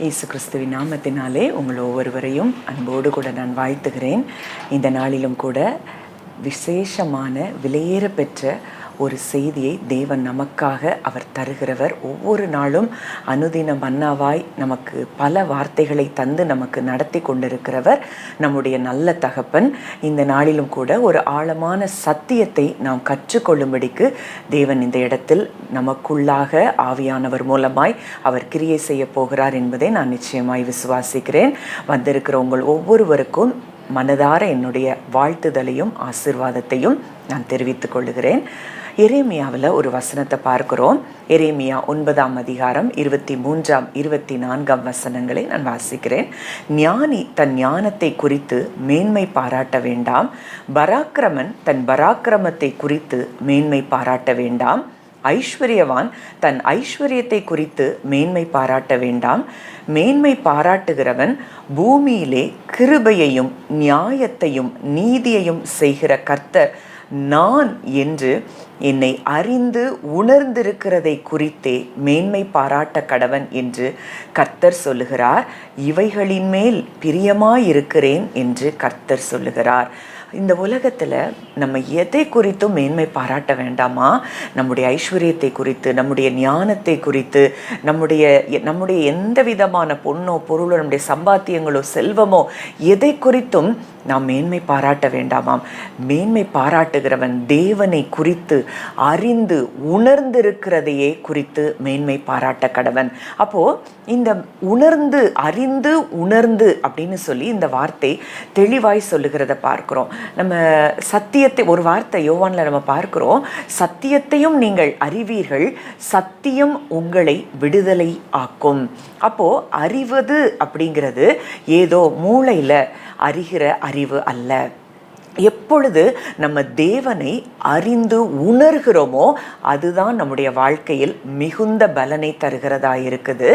இயேசு கிறிஸ்துவின் நாமத்தினாலே உங்கள் ஒவ்வொருவரையும் அன்போடு கூட நான் வாழ்த்துகிறேன். இந்த நாளிலும் கூட விசேஷமான விலையேற பெற்ற ஒரு செய்தியை தேவன் நமக்காக அவர் தருகிறவர். ஒவ்வொரு நாளும் அனுதின மன்னாவாய் நமக்கு பல வார்த்தைகளை தந்து நமக்கு நடத்தி கொண்டிருக்கிறவர் நம்முடைய நல்ல தகப்பன். இந்த நாளிலும் கூட ஒரு ஆழமான சத்தியத்தை நாம் கற்றுக்கொள்ளும்படிக்கு தேவன் இந்த இடத்தில் நமக்குள்ளாக ஆவியானவர் மூலமாய் அவர் கிரியை செய்ய போகிறார் என்பதை நான் நிச்சயமாய் விசுவாசிக்கிறேன். வந்திருக்கிற உங்கள் ஒவ்வொருவருக்கும் மனதார என்னுடைய வாழ்த்துதலையும் ஆசீர்வாதத்தையும் நான் தெரிவித்துக் கொள்கிறேன். எரேமியாவில் ஒரு வசனத்தை பார்க்கிறோம். எரேமியா 9ஆம் அதிகாரம் 23, 24 வசனங்களை நான் வாசிக்கிறேன். ஞானி தன் ஞானத்தை குறித்து மேன்மை பாராட்ட வேண்டாம், பராக்கிரமன் தன் பராக்கிரமத்தை குறித்து மேன்மை பாராட்ட வேண்டாம், ஐஸ்வர்யவான் தன் ஐஸ்வர்யத்தை குறித்து மேன்மை பாராட்ட வேண்டாம். மேன்மை பாராட்டுகிறவன் பூமியிலே கிருபையையும் நியாயத்தையும் நீதியையும் செய்கிற கர்த்தர் நான் என்று என்னை அறிந்து உணர்ந்திருக்கிறதை குறித்தே மேன்மை பாராட்ட கடவன் என்று கர்த்தர் சொல்லுகிறார். இவைகளின் மேல் பிரியமாயிருக்கிறேன் என்று கர்த்தர் சொல்லுகிறார். இந்த உலகத்தில் நம்ம எதை குறித்தும் மேன்மை பாராட்ட வேண்டாமா? நம்முடைய ஐஸ்வர்யத்தை குறித்து, நம்முடைய ஞானத்தை குறித்து, நம்முடைய எந்த விதமான பொண்ணோ பொருளோ நம்முடைய சம்பாத்தியங்களோ செல்வமோ எதை குறித்தும் நாம் மேன்மை பாராட்ட வேண்டாமாம். மேன்மை பாராட்டுகிறவன் தேவனை குறித்து அறிந்து உணர்ந்திருக்கிறதையே குறித்து மேன்மை பாராட்ட கடவன். அப்போ இந்த உணர்ந்து, அறிந்து, உணர்ந்து அப்படின்னு சொல்லி இந்த வார்த்தை தெளிவாய் சொல்லுகிறத பார்க்கிறோம். நம்ம சத்தியத்தை, ஒரு வார்த்தை யோவான்ல நம்ம பார்க்கிறோம், சத்தியத்தையும் நீங்கள் அறிவீர்கள், சத்தியம் உங்களை விடுதலை ஆக்கும். அப்போ அறிவது அப்படிங்கிறது ஏதோ மூளையில அறிகிற அறிவு அல்ல. எப்பொழுது நம்ம தேவனை அறிந்து உணர்கிறோமோ அதுதான் நம்முடைய வாழ்க்கையில் மிகுந்த பலனை தருகிறதா இருக்குது.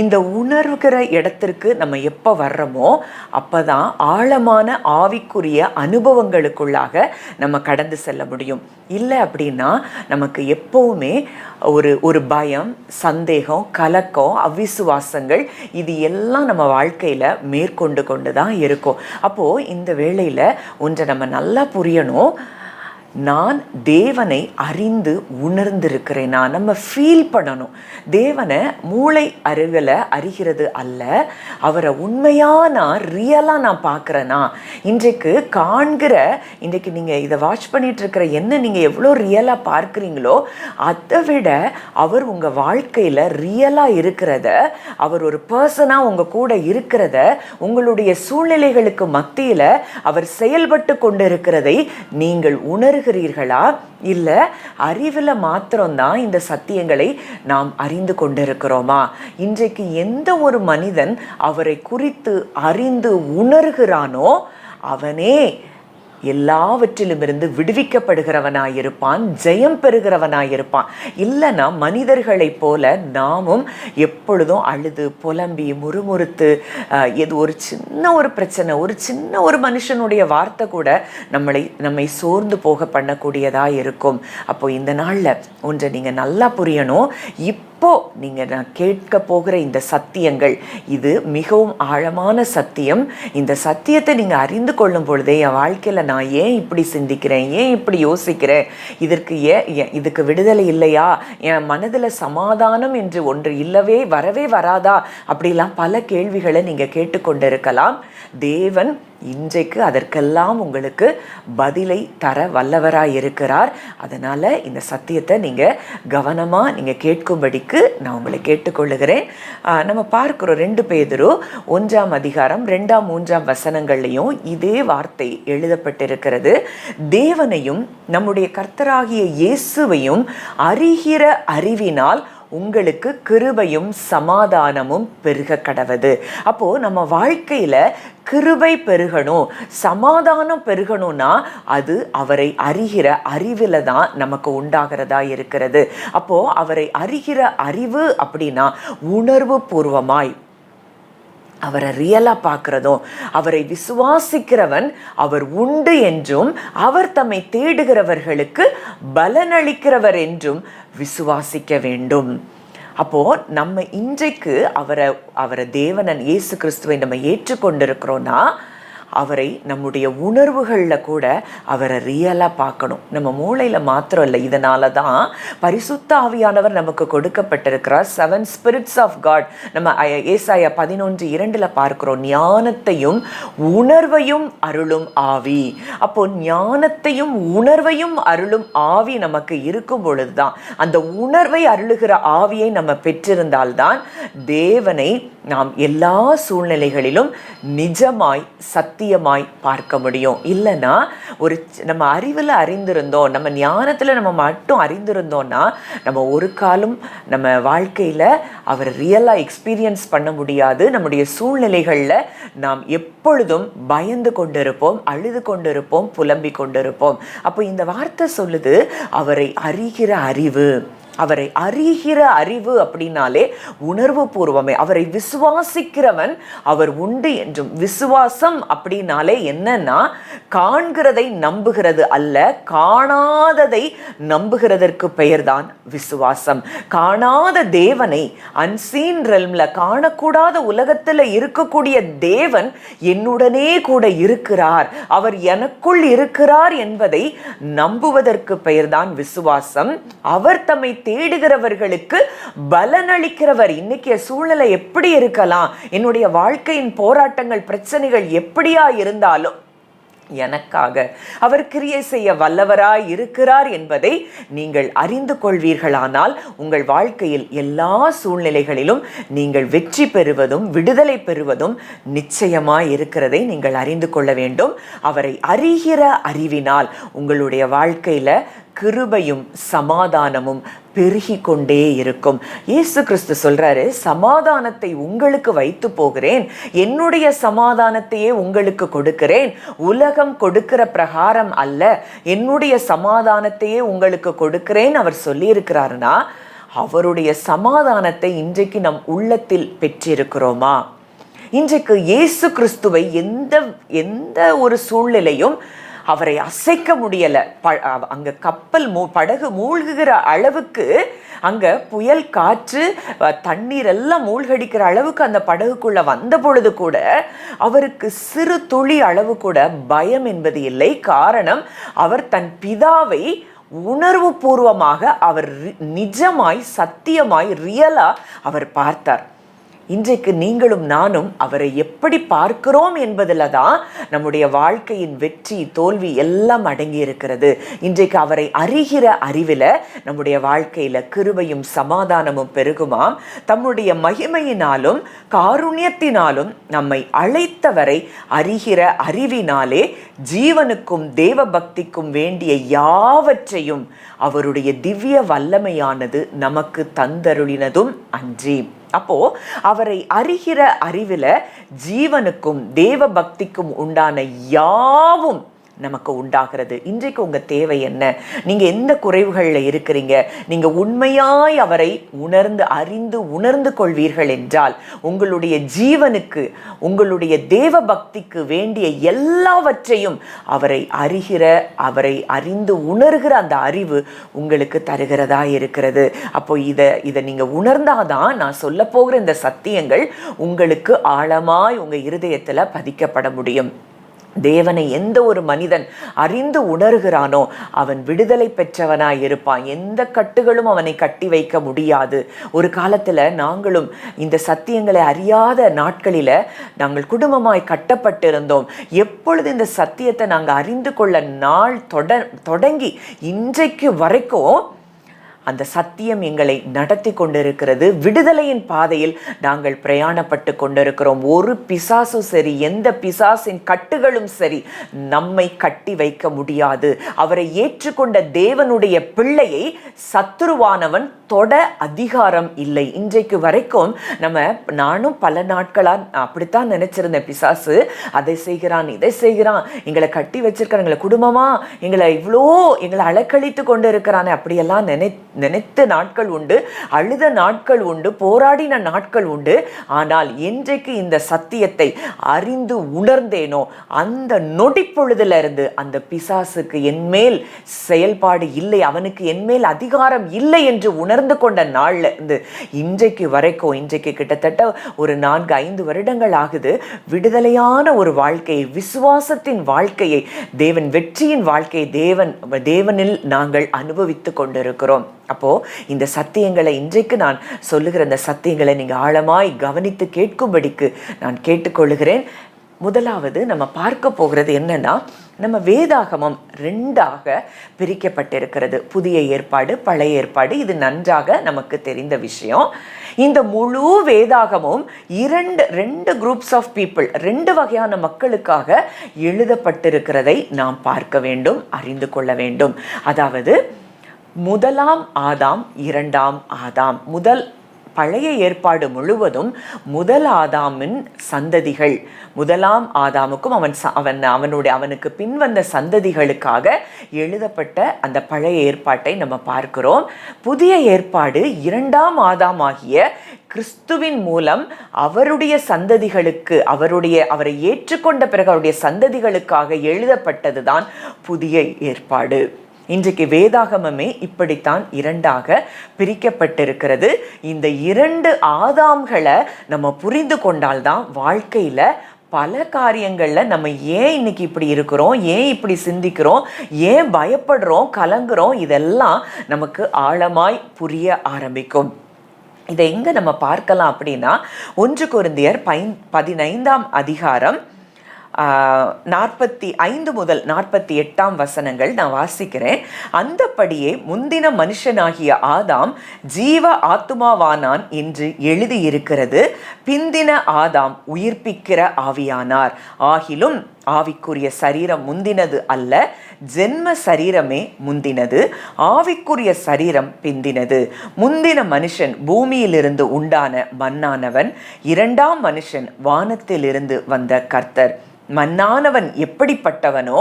இந்த உணர்கிற இடத்திற்கு நம்ம எப்போ வர்றோமோ அப்போதான் ஆழமான ஆவிக்குரிய அனுபவங்களுக்குள்ளாக நம்ம கடந்து செல்ல முடியும். இல்லை அப்படின்னா நமக்கு எப்போவுமே ஒரு பயம், சந்தேகம், கலக்கம், அவிசுவாசங்கள் இது எல்லாம் நம்ம வாழ்க்கையில் மேற்கொண்டு கொண்டு தான் இருக்கும். அப்போது இந்த வேளையில் ஒன்றை நம்ம நல்லா புரியணும். நான் தேவனை அறிந்து உணர்ந்திருக்கிறேனா, நம்ம ஃபீல் பண்ணணும். தேவனை மூளை அறிவில் அறிகிறது அல்ல, அவரை உண்மையாக நான் ரியலாக நான் பார்க்குறேனா. இன்றைக்கு நீங்கள் இதை வாட்ச் பண்ணிட்டு இருக்கிற என்ன நீங்கள் எவ்வளோ ரியலாக பார்க்குறீங்களோ அதை விட அவர் உங்கள் வாழ்க்கையில் ரியலாக இருக்கிறத, அவர் ஒரு பர்சனாக உங்கள் கூட இருக்கிறத, உங்களுடைய சூழ்நிலைகளுக்கு மத்தியில் அவர் செயல்பட்டு கொண்டு இருக்கிறதை நீங்கள் உணர்கிறீர்களா? இல்லை அறிவில் மாத்திரம்தான் இந்த சத்தியங்களை நாம் அறிந்து கொண்டிருக்கிறோமா? இன்றைக்கு எந்த ஒரு மனிதன் அவரை குறித்து அறிந்து உணர்கிறானோ அவனே எல்லாவற்றிலுமிருந்து விடுவிக்கப்படுகிறவனாயிருப்பான், ஜெயம் பெறுகிறவனாயிருப்பான். இல்லைன்னா மனிதர்களைப் போல நாமும் எப்பொழுதும் அழுது புலம்பி முறுமுறுத்து ஒரு சின்ன ஒரு பிரச்சனை, ஒரு சின்ன ஒரு மனுஷனுடைய வார்த்தை கூட நம்மை சோர்ந்து போக பண்ணக்கூடியதாக இருக்கும். அப்போ இந்த நாளில் ஒன்றை நீங்கள் நல்லா புரியணும். இப்போ நீங்கள் நான் கேட்க போகிற இந்த சத்தியங்கள் இது மிகவும் ஆழமான சத்தியம். இந்த சத்தியத்தை நீங்கள் அறிந்து கொள்ளும் பொழுதே என் வாழ்க்கையில் நான் ஏன் இப்படி சிந்திக்கிறேன், ஏன் இப்படி யோசிக்கிறேன், இதுக்கு விடுதலை இல்லையா, என் மனதில் சமாதானம் என்று ஒன்று வரவே வராதா, அப்படிலாம் பல கேள்விகளை நீங்கள் கேட்டுக்கொண்டிருக்கலாம். தேவன் இன்றைக்கு அதற்கெல்லாம் உங்களுக்கு பதிலை தர வல்லவராய் இருக்கிறார். அதனால் இந்த சத்தியத்தை நீங்கள் கவனமாக நீங்கள் கேட்கும்படிக்கு நான் உங்களை கேட்டுக்கொள்ளுகிறேன். நம்ம பார்க்குறோம் 2 பேதுரு 1ஆம் அதிகாரம் 2, 3 வசனங்கள்லையும் இதே வார்த்தை எழுதப்பட்டிருக்கிறது. தேவனையும் நம்முடைய கர்த்தராகிய இயேசுவையும் அறிகிற அறிவினால் உங்களுக்கு கிருபையும் சமாதானமும் பெருக கடவது. அப்போ நம்ம வாழ்க்கையில கிருபை பெருகணும், சமாதானம் பெருகணும்னா அது அவரை அறிகிற அறிவில் தான் நமக்கு உண்டாகிறதா இருக்கிறது. அப்போ அவரை அறிகிற அறிவு அப்படின்னா உணர்வு பூர்வமாய் அவரை ரியலாக பார்க்குறதும், அவரை விசுவாசிக்கிறவன் அவர் உண்டு என்றும் அவர் தம்மை தேடுகிறவர்களுக்கு பலனளிக்கிறவர் என்றும் விசுவாசிக்க வேண்டும். அப்போ நம்ம இன்றைக்கு அவரை தேவனன் இயேசு கிறிஸ்துவை நம்ம ஏற்றுக்கொண்டிருக்கிறோம்னா அவரை நம்முடைய உணர்வுகளில் கூட அவரை ரியலாக பார்க்கணும். நம்ம மூளையில் மாத்திரம் இல்லை. இதனால தான் பரிசுத்த ஆவியானவர் நமக்கு கொடுக்கப்பட்டிருக்கிறார். 7 ஸ்பிரிட்ஸ் ஆஃப் காட். நம்ம ஏசாயா 11:2 பார்க்கிறோம், ஞானத்தையும் உணர்வையும் அருளும் ஆவி. அப்போ ஞானத்தையும் உணர்வையும் அருளும் ஆவி நமக்கு இருக்கும் பொழுதுதான், அந்த உணர்வை அருளுகிற ஆவியை நம்ம பெற்றிருந்தால்தான் தேவனை நாம் எல்லா சூழ்நிலைகளிலும் நிஜமாய் சத்தியமாய் பார்க்க முடியும். இல்லைன்னா நம்ம அறிவில் அறிந்திருந்தோம், நம்ம ஞானத்தில் நம்ம மட்டும் அறிந்திருந்தோம்னா நம்ம ஒரு காலம் நம்ம வாழ்க்கையில் அவரை ரியலாக எக்ஸ்பீரியன்ஸ் பண்ண முடியாது. நம்முடைய சூழ்நிலைகளில் நாம் எப்பொழுதும் பயந்து கொண்டிருப்போம், அழுது கொண்டிருப்போம், புலம்பிக் கொண்டிருப்போம். அப்போ இந்த வார்த்தை சொல்லுது, அவரை அறிகிற அறிவு. அவரை அறிகிற அறிவு அப்படின்னாலே உணர்வு பூர்வமே. அவரை விசுவாசிக்கிறவன் அவர் உண்டு என்றும். விசுவாசம் அப்படின்னாலே என்னன்னா, காண்கிறதை நம்புகிறது அல்ல, காணாததை நம்புகிறதற்கு பெயர்தான் விசுவாசம். காணாத தேவனை, அன்சீன் ரெல்ம்ல, காணக்கூடாத உலகத்தில் இருக்கக்கூடிய தேவன் என்னுடனே கூட இருக்கிறார், அவர் எனக்குள் இருக்கிறார் என்பதை நம்புவதற்கு பெயர்தான் விசுவாசம். அவர் தம்மை தேடுகிறவர்களுக்கு பலனளிக்கிறவர். இன்னைக்கு சூழ்நிலை எப்படி இருக்கலாம், என்னுடைய வாழ்க்கையின் போராட்டங்கள், பிரச்சனைகள் எப்படியா இருந்தாலும் எனக்காக அவர் கிரியை செய்ய வல்லவராய் இருக்கிறார் என்பதை நீங்கள் அறிந்து கொள்வீர்களானால் உங்கள் வாழ்க்கையில் எல்லா சூழ்நிலைகளிலும் நீங்கள் வெற்றி பெறுவதும் விடுதலை பெறுவதும் நிச்சயமாய் இருக்கிறதை நீங்கள் அறிந்து கொள்ள வேண்டும். அவரை அறிகிற அறிவினால் உங்களுடைய வாழ்க்கையில கிருபையும் சமாதானமும் பெருகி கொண்டே இருக்கும். இயேசு கிறிஸ்து சொல்றாரு, சமாதானத்தை உங்களுக்கு வைத்து போகிறேன், என்னுடைய சமாதானத்தையே உங்களுக்கு கொடுக்கிறேன், உலகம் கொடுக்கிற பிரகாரம் அல்ல, என்னுடைய சமாதானத்தையே உங்களுக்கு கொடுக்கிறேன் அவர் சொல்லி இருக்கிறாருன்னா, அவருடைய சமாதானத்தை இன்றைக்கு நம் உள்ளத்தில் பெற்றிருக்கிறோமா? இன்றைக்கு இயேசு கிறிஸ்துவை எந்த ஒரு சூழ்நிலையும் அவரை அசைக்க முடியலை. அங்கே படகு மூழ்குகிற அளவுக்கு, அங்கே புயல் காற்று தண்ணீர் எல்லாம் மூழ்கடிக்கிற அளவுக்கு அந்த படகுக்குள்ள வந்த பொழுது கூட அவருக்கு சிறு துளி அளவு கூட பயம் என்பது இல்லை. காரணம், அவர் தன் பிதாவை உணர்வு பூர்வமாக அவர் நிஜமாய் சத்தியமாய் ரியலா அவர் பார்த்தார். இன்றைக்கு நீங்களும் நானும் அவரை எப்படி பார்க்கிறோம் என்பதில் தான் நம்முடைய வாழ்க்கையின் வெற்றி தோல்வி எல்லாம் அடங்கி இருக்கிறது. இன்றைக்கு அவரை அறிகிற அறிவில் நம்முடைய வாழ்க்கையில் கிருபையும் சமாதானமும் பெருகுமாம். தம்முடைய மகிமையினாலும் காருண்யத்தினாலும் நம்மை அழைத்தவரை அறிகிற அறிவினாலே ஜீவனுக்கும் தேவ பக்திக்கும் வேண்டிய யாவற்றையும் அவருடைய திவ்ய வல்லமையானது நமக்கு தந்தருளினதும் அன்றி. அப்போ அவரை அறிகிற அறிவில் ஜீவனுக்கும் தேவ பக்திக்கும் உண்டான யாவும் நமக்கு உண்டாகிறது. இன்றைக்கு உங்கள் தேவை என்ன? நீங்கள் எந்த குறைவுகளில் இருக்கிறீங்க? நீங்கள் உண்மையாய் அவரை உணர்ந்து கொள்வீர்கள் என்றால் உங்களுடைய ஜீவனுக்கு, உங்களுடைய தேவ பக்திக்கு வேண்டிய எல்லாவற்றையும் அவரை அறிந்து உணர்கிற அந்த அறிவு உங்களுக்கு தருகிறதா இருக்கிறது. அப்போ இதை நீங்கள் உணர்ந்தாதான் நான் சொல்ல போகிற இந்த சத்தியங்கள் உங்களுக்கு ஆழமாய் உங்கள் இருதயத்தில் பதிக்கப்பட முடியும். தேவனை எந்த ஒரு மனிதன் அறிந்து உணர்கிறானோ அவன் விடுதலை பெற்றவனாய் இருப்பான். எந்த கட்டுகளும் அவனை கட்டி வைக்க முடியாது. ஒரு காலத்தில் நாங்களும் இந்த சத்தியங்களை அறியாத நாட்களில் நாங்கள் குடும்பமாய் கட்டப்பட்டிருந்தோம். எப்பொழுது இந்த சத்தியத்தை நாங்கள் அறிந்து கொள்ள நாள் தொடங்கி இன்றைக்கு வரைக்கும் அந்த சத்தியம் எங்களை நடத்தி கொண்டிருக்கிறது. விடுதலையின் பாதையில் நாங்கள் பிரயாணப்பட்டு கொண்டிருக்கிறோம். ஒரு பிசாசும் சரி, எந்த பிசாசின் கட்டுகளும் சரி நம்மை கட்டி வைக்க முடியாது. அவரை ஏற்றுக்கொண்ட தேவனுடைய பிள்ளையை சத்துருவானவன் தொட அதிகாரம் இல்லை. இன்றைக்கு வரைக்கும் நானும் பல நாட்களாக அப்படித்தான் நினைச்சிருந்தேன். பிசாசு அதை செய்கிறான், இதை செய்கிறான், எங்களை கட்டி வச்சிருக்கான், எங்களை குடும்பமா எங்களை அலக்கழித்து கொண்டு இருக்கிறானே அப்படியெல்லாம் நினைத்த நாட்கள் உண்டு, அழுத நாட்கள் உண்டு, போராடின நாட்கள் உண்டு. ஆனால் என்றைக்கு இந்த சத்தியத்தை அறிந்து உணர்ந்தேனோ அந்த நொடி பொழுதுல இருந்து அந்த பிசாசுக்கு என்மேல் செயல்பாடு இல்லை, அவனுக்கு என்மேல் அதிகாரம் இல்லை என்று உணர்ந்து கொண்ட நாள்ல இருந்து இன்றைக்கு வரைக்கும், இன்றைக்கு கிட்டத்தட்ட ஒரு 4-5 வருடங்கள் ஆகுது, விடுதலையான ஒரு வாழ்க்கையை, விசுவாசத்தின் வாழ்க்கையை, தேவன் வெற்றியின் வாழ்க்கையை தேவனில் நாங்கள் அனுபவித்து கொண்டிருக்கிறோம். அப்போ இந்த சத்தியங்களை, இன்றைக்கு நான் சொல்லுகிற இந்த சத்தியங்களை நீங்க ஆழமாய் கவனித்து கேட்கும்படிக்கு நான் கேட்டுக்கொள்கிறேன். முதலாவது நம்ம பார்க்க போகிறது என்னன்னா, நம்ம வேதாகமம் 2ஆக பிரிக்கப்பட்டிருக்கிறது. புதிய ஏற்பாடு, பழைய ஏற்பாடு. இது நன்றாக நமக்கு தெரிந்த விஷயம். இந்த முழு வேதாகமும் ரெண்டு குரூப்ஸ் ஆஃப் பீப்புள், 2 வகையான மக்களுக்காக எழுதப்பட்டிருக்கிறதை நாம் பார்க்க வேண்டும், அறிந்து கொள்ள வேண்டும். அதாவது முதலாம் ஆதாம், 2ஆம் ஆதாம். பழைய ஏற்பாடு முழுவதும் முதல் ஆதாமின் சந்ததிகள், முதலாம் ஆதாமுக்கும் அவனுக்கு பின்வந்த சந்ததிகளுக்காக எழுதப்பட்ட அந்த பழைய ஏற்பாட்டை நம்ம பார்க்கிறோம். புதிய ஏற்பாடு 2ஆம் ஆதாம் ஆகிய கிறிஸ்துவின் மூலம் அவருடைய சந்ததிகளுக்கு, அவரை ஏற்றுக்கொண்ட பிறகு அவருடைய சந்ததிகளுக்காக எழுதப்பட்டதுதான் புதிய ஏற்பாடு. இன்றைக்கு வேதாகமமே இப்படித்தான் 2ஆக பிரிக்கப்பட்டிருக்கிறது. இந்த 2 ஆதாம்களை நம்ம புரிந்து கொண்டால்தான் வாழ்க்கையில பல காரியங்கள்ல நம்ம ஏன் இன்னைக்கு இப்படி இருக்கிறோம், ஏன் இப்படி சிந்திக்கிறோம், ஏன் பயப்படுறோம், கலங்குறோம், இதெல்லாம் நமக்கு ஆழமாய் புரிய ஆரம்பிக்கும். இதை எங்க நம்ம பார்க்கலாம் அப்படின்னா, 1 கொரிந்தியர் 15ஆம் அதிகாரம் 45 முதல் 48 வசனங்கள் நான் வாசிக்கிறேன். அந்தபடியே முந்தின மனுஷனாகிய ஆதாம் ஜீவ ஆத்துமாவானான் என்று எழுதியிருக்கிறது. பிந்தின ஆதாம் உயிர்ப்பிக்கிற ஆவியானார். ஆகிலும் ஆவிக்குரிய சரீரம் முந்தினது அல்ல, ஜென்ம சரீரமே முந்தினது, ஆவிக்குரிய சரீரம் பிந்தினது. முந்தின மனுஷன் பூமியிலிருந்து உண்டான மண்ணானவன், 2ஆம் மனுஷன் வானத்திலிருந்து வந்த கர்த்தர். மண்ணானவன் எப்படிப்பட்டவனோ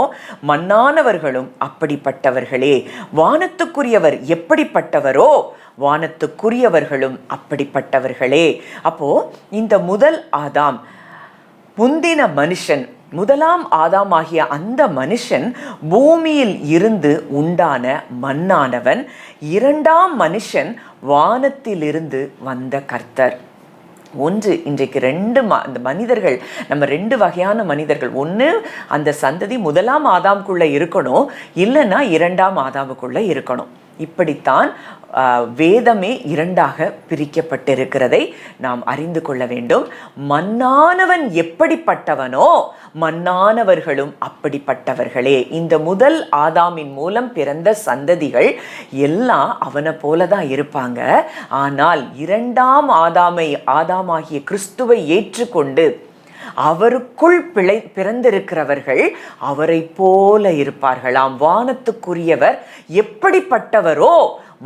மண்ணானவர்களும் அப்படிப்பட்டவர்களே. வானத்துக்குரியவர் எப்படிப்பட்டவரோ வானத்துக்குரியவர்களும் அப்படிப்பட்டவர்களே. அப்போ இந்த முதல் ஆதாம், முந்தின மனுஷன், முதலாம் ஆதாம் ஆகிய அந்த மனுஷன் பூமியில் இருந்து உண்டான மண்ணானவன், 2ஆம் மனுஷன் வானத்திலிருந்து வந்த கர்த்தர். இன்றைக்கு 2 மனிதர்கள், நம்ம 2 வகையான மனிதர்கள். ஒன்று அந்த சந்ததி முதலாம் ஆதாமுக்குள்ள இருக்கணும், இல்லைன்னா 2ஆம் ஆதாமுக்குள்ள இருக்கணும். இப்படித்தான் வேதமே 2ஆக பிரிக்கப்பட்டிருக்கிறதை நாம் அறிந்து கொள்ள வேண்டும். மண்ணானவன் எப்படிப்பட்டவனோ மண்ணானவர்களும் அப்படிப்பட்டவர்களே. இந்த முதல் ஆதாமின் மூலம் பிறந்த சந்ததிகள் எல்லாம் அவனை போலதான் இருப்பாங்க. ஆனால் 2ஆம் ஆதாமாகிய கிறிஸ்துவை ஏற்றுக்கொண்டு அவருக்குள் பிறந்திருக்கிறவர்கள் அவரை போல இருப்பார்களாம். வானத்துக்குரியவர் எப்படிப்பட்டவரோ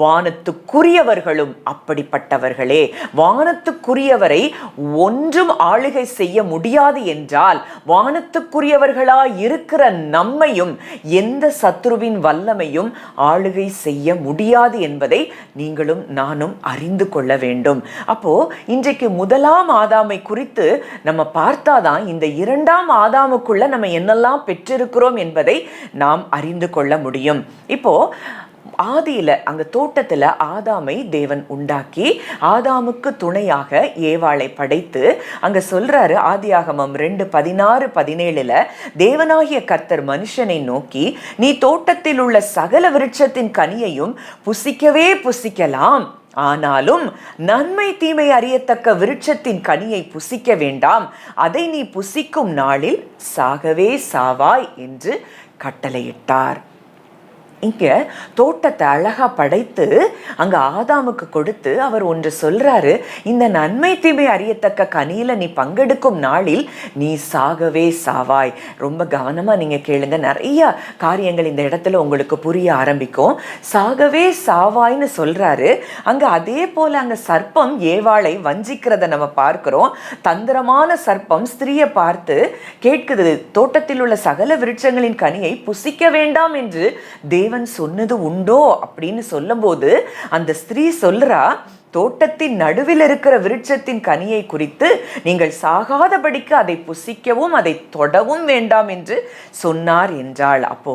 வானத்துக்குரியவர்களும் அப்படிப்பட்டவர்களே. வானத்துக்குரியவரை ஒன்றும் ஆளுகை செய்ய முடியாது என்றால், வானத்துக்குரியவர்களாய் இருக்கிற நம்மையும் எந்த சத்துருவின் வல்லமையும் ஆளுகை செய்ய முடியாது என்பதை நீங்களும் நானும் அறிந்து கொள்ள வேண்டும். அப்போ இன்றைக்கு முதலாம் ஆதாமை குறித்து நம்ம பார்த்தாதான் இந்த 2ஆம் ஆதாமுக்குள்ள நம்ம என்னெல்லாம் பெற்றிருக்கிறோம் என்பதை நாம் அறிந்து கொள்ள முடியும். இப்போ ஆதியில அங்க தோட்டத்துல ஆதாமை தேவன் உண்டாக்கி ஆதாமுக்கு துணையாக ஏவாளை படைத்து அங்க சொல்றாரு. ஆதியாகமம் 2:16-17 தேவனாகிய கர்த்தர் மனுஷனை நோக்கி, நீ தோட்டத்தில் உள்ள சகல விருட்சத்தின் கனியையும் புசிக்கவே புசிக்கலாம், ஆனாலும் நன்மை தீமை அறியத்தக்க விருட்சத்தின் கனியை புசிக்க வேண்டாம், அதை நீ புசிக்கும் நாளில் சாகவே சாவாய் என்று கட்டளையிட்டார். இங்க தோட்டத்தை அழகா படைத்து அங்க ஆதாமுக்கு கொடுத்து அவர் ஒன்று சொல்றாரு, இந்த நன்மை தீமை அறியத்தக்க கனியில நீ பங்கெடுக்கும் நாளில் நீ சாகவே சாவாய். ரொம்ப கவனமா நீங்க கேளுங்க, நிறைய காரியங்கள் இந்த இடத்துல உங்களுக்கு புரிய ஆரம்பிக்கும். சாகவே சாவாய்னு சொல்றாரு. அங்க அதே போல அங்க சர்ப்பம் ஏவாளை வஞ்சிக்கிறத நம்ம பார்க்கிறோம். தந்திரமான சர்ப்பம் ஸ்திரியை பார்த்து கேட்குது, தோட்டத்தில் உள்ள சகல விருட்சங்களின் கனியை புசிக்க வேண்டாம் என்று தேவன் தேவன் சொன்னது உண்டோ அப்படின்னு சொல்லும்போது அந்த ஸ்திரீ சொல்றா, தோட்டத்தின் நடுவில் இருக்கிற விருட்சத்தின் கனியை குறித்து நீங்கள் சாகாதபடிக்கு அதை புசிக்கவும் அதை தொடவும் வேண்டாம் என்று சொன்னார் என்றாள். அப்போ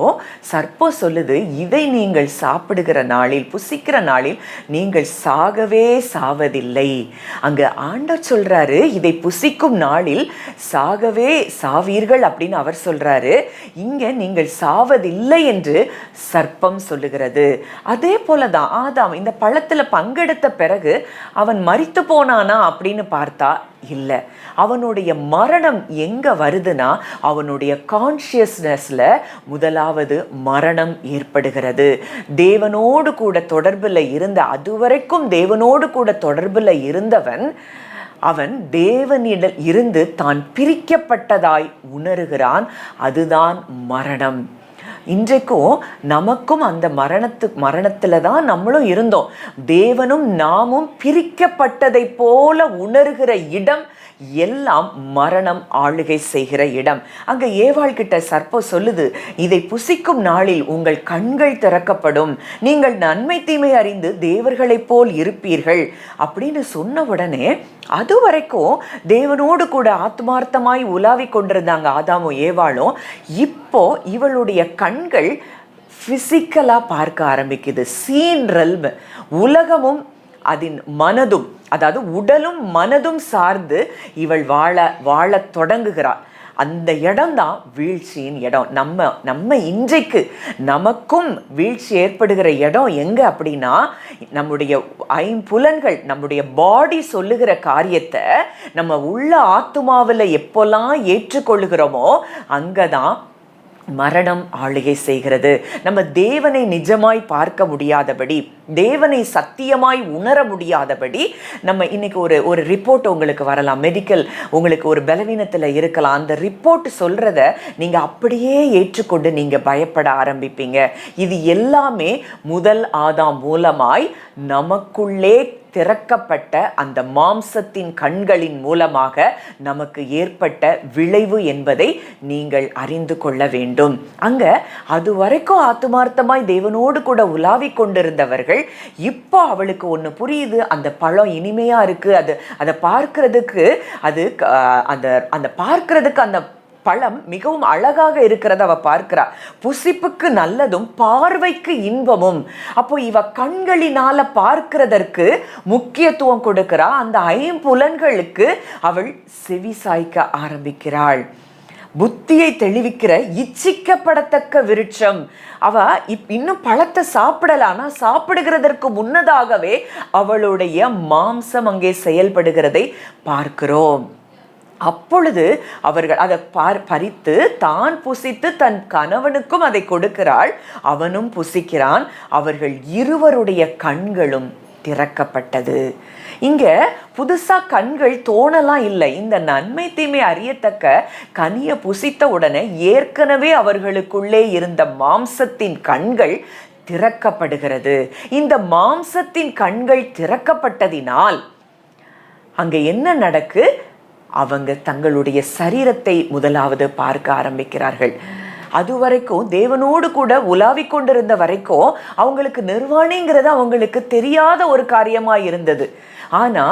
சர்ப்பம் சொல்லுது, இதை நீங்கள் சாப்பிடுகிற நாளில், புசிக்கிற நாளில் நீங்கள் சாகவே சாவதில்லை. அங்க ஆண்டவர் சொல்றாரு, இதை புசிக்கும் நாளில் சாகவே சாவீர்கள் அப்படின்னு அவர் சொல்றாரு. இங்க நீங்கள் சாவதில்லை என்று சர்ப்பம் சொல்லுகிறது. அதே போலதான் ஆதாம் இந்த பழத்துல பங்கெடுத்த பிறகு அவன் மரித்து போனானா அப்படின்னு பார்த்தா இல்ல. அவனுடைய மரணம் எங்க வருதுன்னா, அவனுடைய கான்ஷியஸ்னஸ்ல முதலாவது மரணம் ஏற்படுகிறது. தேவனோடு கூட தொடர்புல இருந்த, அதுவரைக்கும் தேவனோடு கூட தொடர்புல இருந்தவன், அவன் தேவனிடம் இருந்து தான் பிரிக்கப்பட்டதாய் உணர்கிறான். அதுதான் மரணம். இன்றைக்கும் நமக்கும் அந்த மரணத்துல தான் நம்மளும் இருந்தோம். தேவனும் நாமும் பிரிக்கப்பட்டதை போல உணர்கிற இடம் எல்லாம் மரணம் ஆளுகை செய்கிற இடம். அங்க ஏவாள் கிட்ட சர்ப்பம் சொல்லுது, இதை புசிக்கும் நாளில் உங்கள் கண்கள் திறக்கப்படும், நீங்கள் நன்மை தீமை அறிந்து தேவர்களைப் போல் இருப்பீர்கள் அப்படின்னு சொன்ன உடனே, அது வரைக்கும் தேவனோடு கூட ஆத்மார்த்தமாய் உலாவி கொண்டிருந்தாங்க ஆதாமும் ஏவாளும். இப்போ இவளுடைய கண்கள் பிசிக்கலா பார்க்க ஆரம்பிக்குது. சீன் ரெல்ம், உலகமும் அதன் மனதும், அதாவது உடலும் மனதும் சார்ந்து இவள் வாழ தொடங்குகிறாள். அந்த இடம்தான் வீழ்ச்சியின் இடம். நம்ம இன்றைக்கு நமக்கும் வீழ்ச்சி ஏற்படுகிற இடம் எங்க அப்படின்னா, நம்முடைய ஐம்புலன்கள், நம்முடைய பாடி சொல்லுகிற காரியத்தை நம்ம உள்ள ஆத்துமாவில் எப்போல்லாம் ஏற்றுக்கொள்ளுகிறோமோ அங்கதான் மரணம் ஆளுகை செய்கிறது. நம்ம தேவனை நிஜமாய் பார்க்க முடியாதபடி, தேவனை சத்தியமாய் உணர முடியாதபடி, நம்ம இன்னைக்கு ஒரு ரிப்போர்ட் உங்களுக்கு வரலாம், மெடிக்கல் உங்களுக்கு ஒரு பலவீனத்தில் இருக்கலாம். அந்த ரிப்போர்ட் சொல்றத நீங்க அப்படியே ஏற்றுக்கொண்டு நீங்க பயப்பட ஆரம்பிப்பீங்க. இது எல்லாமே முதல் ஆதாம் மூலமாய் நமக்குள்ளே திறக்கப்பட்ட அந்த மாம்சத்தின் கண்களின் மூலமாக நமக்கு ஏற்பட்ட விளைவு என்பதை நீங்கள் அறிந்து கொள்ள வேண்டும். அங்க அது வரைக்கும் ஆத்துமார்த்தமாய் தேவனோடு கூட உலாவிக் கொண்டிருந்தவர்கள், இப்போ அவளுக்கு ஒண்ணு புரியுது, அந்த பழம் இனிமையா இருக்கு, அதை பார்க்கிறதுக்கு அந்த பார்க்கிறதுக்கு அந்த பழம் மிகவும் அழகாக இருக்கிறத அவ பார்க்கிறா. புசிப்புக்கு நல்லதும் பார்வைக்கு இன்பமும். அப்போ இவ கண்களினால பார்க்கிறதற்கு முக்கியத்துவம் கொடுக்கிறா. அந்த ஐம்புலன்களுக்கு அவள் செவி சாய்க்க ஆரம்பிக்கிறாள். புத்தியை தெளிவிக்கிற இச்சிக்கப்படத்தக்க விருட்சம். அவ இன்னும் பழத்தை சாப்பிடலானா, சாப்பிடுகிறதற்கு முன்னதாகவே அவளுடைய மாம்சம் அங்கே செயல்படுகிறதை பார்க்கிறோம். அப்பொழுது அவர்கள் அதை பறித்து தான் புசித்து தன் கணவனுக்கும் அதை கொடுக்கிறாள், அவனும் புசிக்கிறான். அவர்கள் இருவருடைய கண்களும் திறக்கப்பட்டது. இங்க புதுசா கண்கள் தோணலாம் இல்லை. இந்த நன்மை தீமை அறியத்தக்க கனியை புசித்த உடனே ஏற்கனவே அவர்களுக்குள்ளே இருந்த மாம்சத்தின் கண்கள் திறக்கப்படுகிறது. இந்த மாம்சத்தின் கண்கள் திறக்கப்பட்டதினால் அங்க என்ன நடக்கு? அவங்க தங்களுடைய சரீரத்தை முதலாவது பார்க்க ஆரம்பிக்கிறார்கள். அது வரைக்கும் தேவனோடு கூட உலாவிக் கொண்டிருந்த வரைக்கும் அவங்களுக்கு நிர்வாணிங்கிறது அவங்களுக்கு தெரியாத ஒரு காரியமா இருந்தது. ஆனா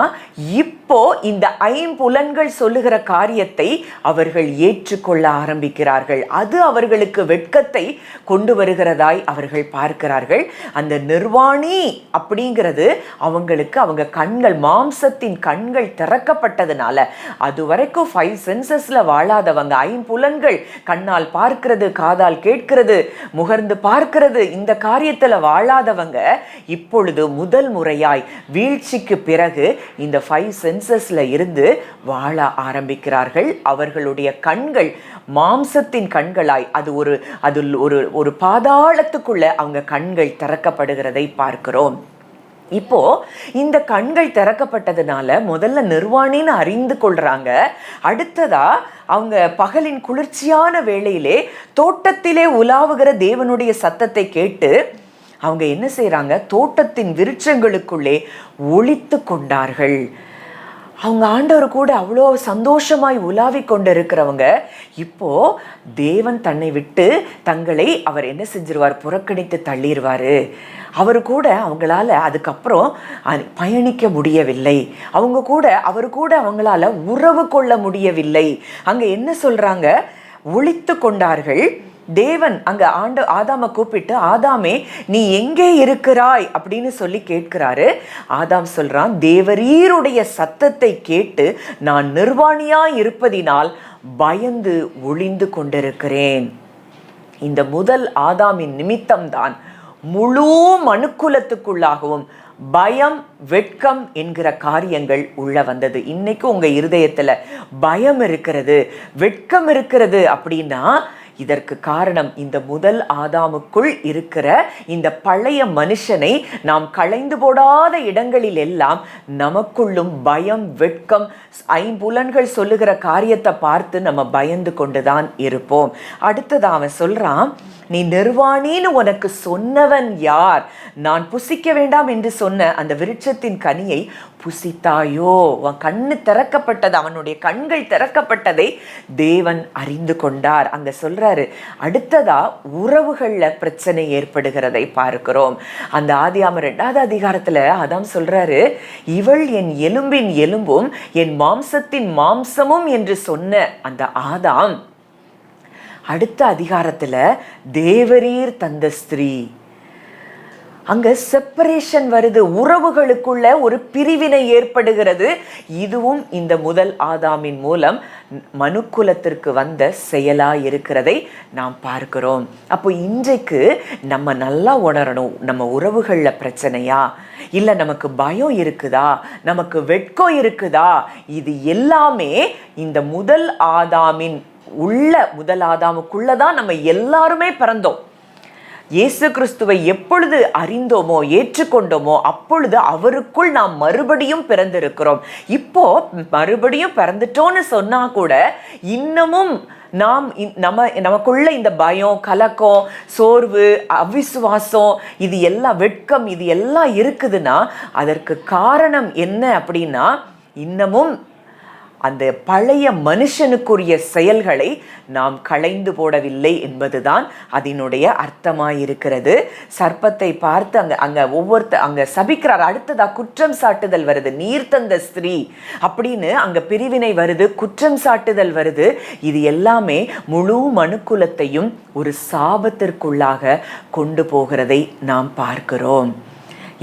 இப்போ இந்த ஐம்புலன்கள் சொல்லுகிற காரியத்தை அவர்கள் ஏற்றுக்கொள்ள ஆரம்பிக்கிறார்கள். அது அவர்களுக்கு வெட்கத்தை கொண்டு வருகிறதாய் அவர்கள் பார்க்கிறார்கள். அந்த நிர்வாணி அப்படிங்கிறது அவங்களுக்கு, அவங்க கண்கள், மாம்சத்தின் கண்கள் திறக்கப்பட்டதுனால, அது வரைக்கும் 5 சென்சஸ்ல வாழாதவங்க, ஐம்புலன்கள், கண்ணால் பார்க்கிறது, காதால் கேட்கிறது, முகர்ந்து பார்க்கிறது, இந்த காரியத்துல வாழாதவங்க இப்பொழுது முதல் முறையாய் வீழ்ச்சிக்கு பிறகு இந்த 5 சென்சஸ்ல இருந்து வாழ ஆரம்பிக்கிறார்கள். அவர்களுடைய கண்கள் மாம்சத்தின் கண்களாய் அது ஒரு பாதாளத்துக்குள்ள அவங்க கண்கள் திறக்கப்படுகிறதை பார்க்கிறோம். இப்போ இந்த கண்கள் திறக்கப்பட்டதுனால முதல்ல நிர்வாணின்னு அறிந்து கொள்றாங்க. அடுத்ததா அவங்க பகலின் குளிர்ச்சியான வேளையிலே தோட்டத்திலே உலாவுகிற தேவனுடைய சத்தத்தை கேட்டு அவங்க என்ன செய்யறாங்க? தோட்டத்தின் விருட்சங்களுக்குள்ளே ஒளித்து கொண்டார்கள். அவங்க ஆண்டவர் கூட அவ்வளோ சந்தோஷமாய் உலாவி கொண்டு இருக்கிறவங்க இப்போ தேவன் தன்னை விட்டு தங்களை அவர் என்ன செஞ்சிருவார், புறக்கணித்து தள்ளிடுவாரு. அவரு கூட அவங்களால அதுக்கப்புறம் பயணிக்க முடியவில்லை. அவரு கூட அவங்களால உறவு கொள்ள முடியவில்லை. அங்க என்ன சொல்றாங்க, ஒளித்து கொண்டார்கள். தேவன் அங்க ஆதாமை கூப்பிட்டு, ஆதாமே நீ எங்கே இருக்கிறாய் அப்படின்னு சொல்லி கேட்கிறாரு. ஆதாம் சொல்றான், தேவரீருடைய சத்தத்தை கேட்டு நான் நிர்வாணியாய் இருப்பதினால் பயந்து ஒளிந்து கொண்டிருக்கிறேன். இந்த முதல் ஆதாமின் நிமித்தம்தான் முழு மனுக்குலத்துக்குள்ளாகவும் பயம், வெட்கம் என்கிற காரியங்கள் உள்ள வந்தது. இன்னைக்கு உங்க இருதயத்துல பயம் இருக்கிறது, வெட்கம் இருக்கிறது அப்படின்னா இதற்கு காரணம் இந்த முதல் ஆதாமுக்குள் இருக்கிற இந்த பழைய மனுஷனை நாம் களைந்து போடாத இடங்களில் எல்லாம் நமக்குள்ளும் பயம், வெட்கம், ஐம்புலன்கள் சொல்லுகிற காரியத்தை பார்த்து நம்ம பயந்து கொண்டுதான் இருப்போம். அடுத்தது அவன் சொல்றான், நீ நிர்வாணின்னு உனக்கு சொன்னவன் யார்? நான் புசிக்க வேண்டாம் என்று சொன்ன அந்த விருட்சத்தின் கனியை புசித்தாயோ? உன் கண்ணு திறக்கப்பட்டது, அவனுடைய கண்கள் திறக்கப்பட்டதை தேவன் அறிந்து கொண்டார். அங்க சொல்றாரு. அடுத்ததா உறவுகள்ல பிரச்சனை ஏற்படுகிறதை பார்க்கிறோம். அந்த ஆதியாகமம் 2வது அதிகாரத்துல ஆதாம் சொல்றாரு, இவள் என் எலும்பின் எலும்பும் என் மாம்சத்தின் மாம்சமும் என்று சொன்ன அந்த ஆதாம் அடுத்த அதிகாரத்துல தேவரீர் தந்த ஸ்திரீ. அங்க செப்பரேஷன் வருது, உறவுகளுக்குள்ள ஒரு பிரிவினை ஏற்படுகிறது. இதுவும் இந்த முதல் ஆதாமின் மூலம் மனுக்குலத்திற்கு வந்த செயலா இருக்கிறதை நாம் பார்க்கிறோம். அப்போ இன்றைக்கு நம்ம நல்லா உணரணும், நம்ம உறவுகள்ல பிரச்சனையா, இல்ல நமக்கு பயம் இருக்குதா, நமக்கு வெட்கம் இருக்குதா? இது எல்லாமே இந்த முதல் ஆதாமுக்குள்ளதான் நம்ம எல்லாருமே பிறந்தோம். இயேசு கிறிஸ்துவை எப்பொழுது அறிந்தோமோ, ஏற்றுக்கொண்டோமோ, அப்பொழுது அவருக்குள் நாம் மறுபடியும் பிறந்திருக்கிறோம். இப்போ மறுபடியும் பிறந்துட்டோன்னு சொன்னா கூட இன்னமும் நமக்குள்ள இந்த பயம், கலக்கம், சோர்வு, அவிசுவாசம், இது எல்லாம், வெட்கம், இது எல்லாம் இருக்குதுன்னா அதற்கு காரணம் என்ன அப்படின்னா, இன்னமும் அந்த பழைய மனுஷனுக்குரிய செயல்களை நாம் களைந்து போடவில்லை என்பதுதான் அதனுடைய அர்த்தமாயிருக்கிறது. சர்ப்பத்தை பார்த்து அங்க சபிக்கிறார். அடுத்ததா குற்றம் சாட்டுதல் வருது. நீர் தந்த ஸ்திரீ அப்படின்னு அங்க பிரிவினை வருது, குற்றம் சாட்டுதல் வருது. இது எல்லாமே முழு மனுக்குலத்தையும் ஒரு சாபத்திற்குள்ளாக கொண்டு போகிறதை நாம் பார்க்கிறோம்.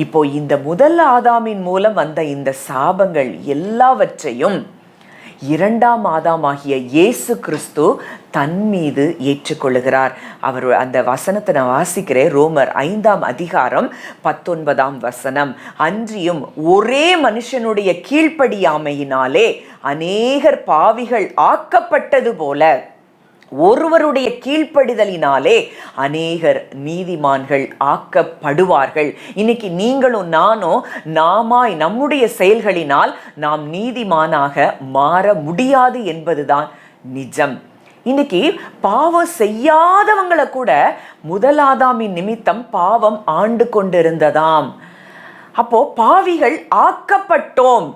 இப்போ இந்த முதல் ஆதாமின் மூலம் வந்த இந்த சாபங்கள் எல்லாவற்றையும் 2ஆம் ஆதாமாகிய இயேசு கிறிஸ்து தன் மீது ஏற்றுக்கொள்ளுகிறார். அவர் அந்த வசனத்தை நான் வாசிக்கிறேன். ரோமர் 5ஆம் அதிகாரம் 19ஆம் வசனம். அன்றியும் ஒரே மனுஷனுடைய கீழ்ப்படியாமையினாலே அநேகர் பாவிகள் ஆக்கப்பட்டது போல ஒருவருடைய கீழ்ப்படிதலினாலே அநேகர் நீதிமான்கள் ஆக்கப்படுவார்கள். இன்னைக்கு நீங்களும் நானும் நம்முடைய செயல்களினால் நாம் நீதிமானாக மாற முடியாது என்பதுதான் நிஜம். இன்னைக்கு பாவம் செய்யாதவங்களை கூட முதல் ஆதாமின் நிமித்தம் பாவம் ஆண்டு கொண்டிருந்ததாம். அப்போ பாவிகள் ஆக்கப்பட்டோம்.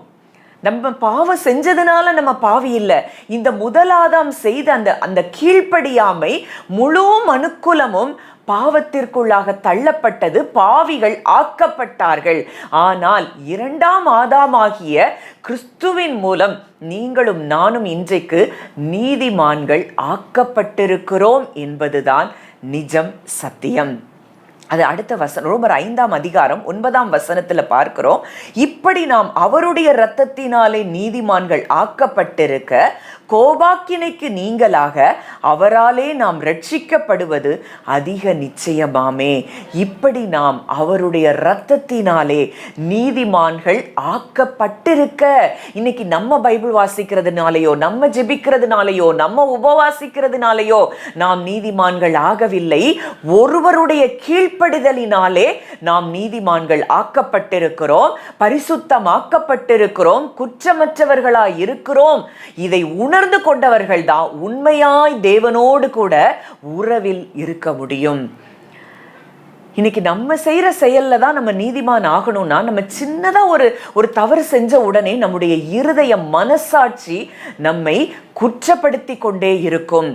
நம்ம பாவம் செஞ்சதுனால நம்ம பாவி இல்லை. இந்த முதல் ஆதாம் செய்த அந்த கீழ்ப்படியாமை முழு மனுக்குலமும் பாவத்திற்குள்ளாக தள்ளப்பட்டது, பாவிகள் ஆக்கப்பட்டார்கள். ஆனால் 2ஆம் ஆதாமாகிய கிறிஸ்துவின் மூலம் நீங்களும் நானும் இன்றைக்கு நீதிமான்கள் ஆக்கப்பட்டிருக்கிறோம் என்பதுதான் நிஜம், சத்தியம். அது அடுத்த வசனம். ரோமர் 5ஆம் அதிகாரம் 9ஆம் வசனத்துல பார்க்கிறோம். இப்படி நாம் அவருடைய இரத்தத்தினாலே நீதிமான்கள் ஆக்கப்பட்டிருக்க கோபாக்கினைக்கு நீங்களாக அவராலே நாம் ரட்சிக்கப்படுவது அதிக நிச்சயமாமே. இப்படி நாம் அவருடைய இரத்தத்தினாலே நீதிமான்கள் ஆக்கப்பட்டிருக்க, இன்னைக்கு நம்ம பைபிள் வாசிக்கிறதுனாலையோ, நம்ம ஜெபிக்கிறதுனாலையோ, நம்ம உபவாசிக்கிறதுனாலையோ நாம் நீதிமான்கள் ஆகவில்லை. ஒருவருடைய கீழ்ப்படிதலினாலே நாம் நீதிமான்கள் ஆக்கப்பட்டிருக்கிறோம், பரிசுத்தமாக்கப்பட்டிருக்கிறோம், குற்றமற்றவர்களாய் இருக்கிறோம். இதை உணர்ந்து கொண்டவர்கள் தான் உண்மையாய் தேவனோடு கூட உறவில் இருக்க முடியும். இன்னைக்கு நம்ம செய்யற செயல்ல தான் நம்ம நீதிமான் ஆகணும்னா, நம்ம சின்னதா ஒரு தவறு செஞ்ச உடனே நம்முடைய இருதய மனசாட்சி நம்மை குற்றப்படுத்தி கொண்டே இருக்கும்.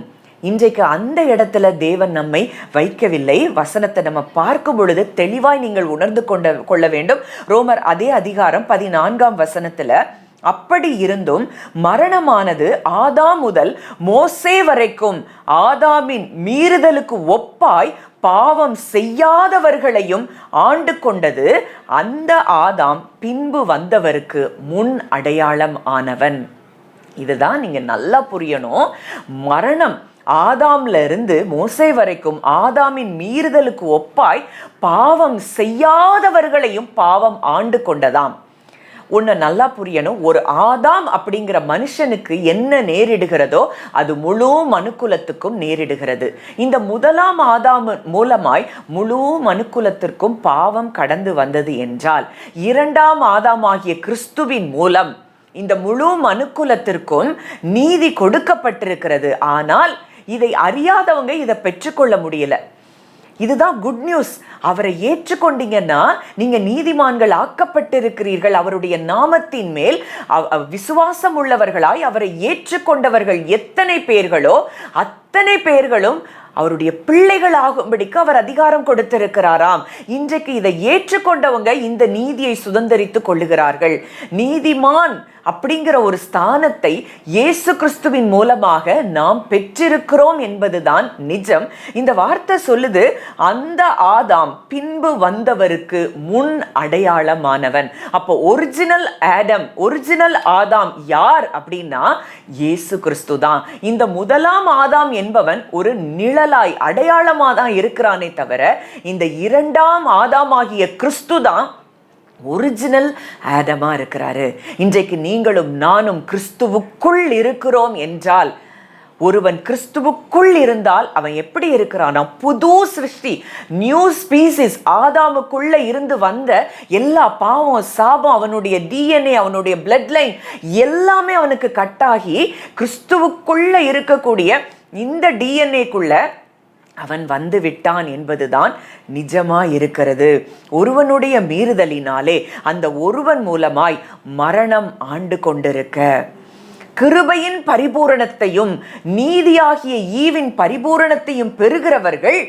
இன்றைக்கு அந்த இடத்துல தேவன் நம்மை வைக்கவில்லை. வசனத்தை நம்ம பார்க்கும் பொழுது தெளிவாய் நீங்கள் உணர்ந்து கொள்ள வேண்டும். ரோமர் அதே அதிகாரம் 14ஆம் வசனத்துல, அப்படி இருந்தும் மரணமானது ஆதாம் முதல் மோசே வரைக்கும் ஆதாமின் மீறுதலுக்கு ஒப்பாய் பாவம் செய்யாதவர்களையும் ஆண்டு கொண்டது. அந்த ஆதாம் பின்பு வந்தவருக்கு முன் அடையாளம் ஆனவன். இதுதான் நீங்க நல்லா புரியணும். மரணம் ஆதாம்ல இருந்து மோசே வரைக்கும் ஆதாமின் மீறுதலுக்கு ஒப்பாய் பாவம் செய்யாதவர்களையும் பாவம் ஆண்டு கொண்டதாம். ஒன்று நல்லா புரியணும். ஒரு ஆதாம் அப்படிங்கிற மனுஷனுக்கு என்ன நேரிடுகிறதோ அது முழு மனுக்குலத்துக்கும் நேரிடுகிறது. இந்த முதலாம் ஆதாம் மூலமாய் முழு மனுக்குலத்திற்கும் பாவம் கடந்து வந்தது என்றால், இரண்டாம் ஆதாம் ஆகிய கிறிஸ்துவின் மூலம் இந்த முழு மனுக்குலத்திற்கும் நீதி கொடுக்கப்பட்டிருக்கிறது. ஆனால் இதை அறியாதவங்க இதை பெற்றுக்கொள்ள முடியல. இதுதான் குட் நியூஸ். அவரை ஏற்றுக்கொண்டீங்கன்னா நீங்க நீதிமான்கள் ஆக்கப்பட்டிருக்கிறீர்கள். அவருடைய நாமத்தின் மேல் விசுவாசம் உள்ளவர்களாய் அவரை ஏற்றுக்கொண்டவர்கள் எத்தனை பேர்களோ அத்தனை பேர்களும் அவருடைய பிள்ளைகள் ஆகும்படிக்கு அவர் அதிகாரம் கொடுத்திருக்கிறாராம். இன்றைக்கு இதை ஏற்றுக்கொண்டவங்க இந்த நீதியை சுதந்தரித்து கொள்ளுகிறார்கள். நீதிமான் அப்படிங்கிற ஒரு ஸ்தானத்தை இயேசு கிறிஸ்துவின் மூலமாக நாம் பெற்றிருக்கிறோம் என்பதுதான் நிஜம். இந்த வார்த்தை சொல்லுது, அந்த ஆதாம் பின்பு வந்தவருக்கு முன் அடையாளமானவன். அப்போ ஒரிஜினல் ஆடம், ஒரிஜினல் ஆதாம் யார் அப்படின்னா இயேசு கிறிஸ்து தான். இந்த முதலாம் ஆதாம் என்பவன் ஒரு நிழலாய் அடையாளமா தான் இருக்கிறானே தவிர, இந்த இரண்டாம் ஆதாம் ஆகிய கிறிஸ்து தான் ஒரிஜினல் ஆடமா இருக்கிறாரு. இன்றைக்கு நீங்களும் நானும் கிறிஸ்துவுக்குள் இருக்கிறோம் என்றால், ஒருவன் கிறிஸ்துவுக்குள் இருந்தால் அவன் எப்படி இருக்கிறானா? புது சிருஷ்டி, நியூ ஸ்பீசிஸ். ஆதாமுக்குள்ள இருந்து வந்த எல்லா பாவம் சாபம், அவனுடைய டிஎன்ஏ, அவனுடைய பிளட் லைன் எல்லாமே அவனுக்கு கட்டாகி கிறிஸ்துவுக்குள்ள இருக்கக்கூடிய இந்த டிஎன்ஏக்குள்ள அவன் வந்து விட்டான் என்பதுதான் நிஜமா இருக்கிறது. ஒருவனுடைய மீறுதலினாலே அந்த ஒருவன் மூலமாய் மரணம் ஆண்டு கொண்டிருக்க, கிருபையின் பரிபூரணத்தையும் நீதியாகிய ஈவின் பரிபூரணத்தையும் பெறுகிறவர்கள்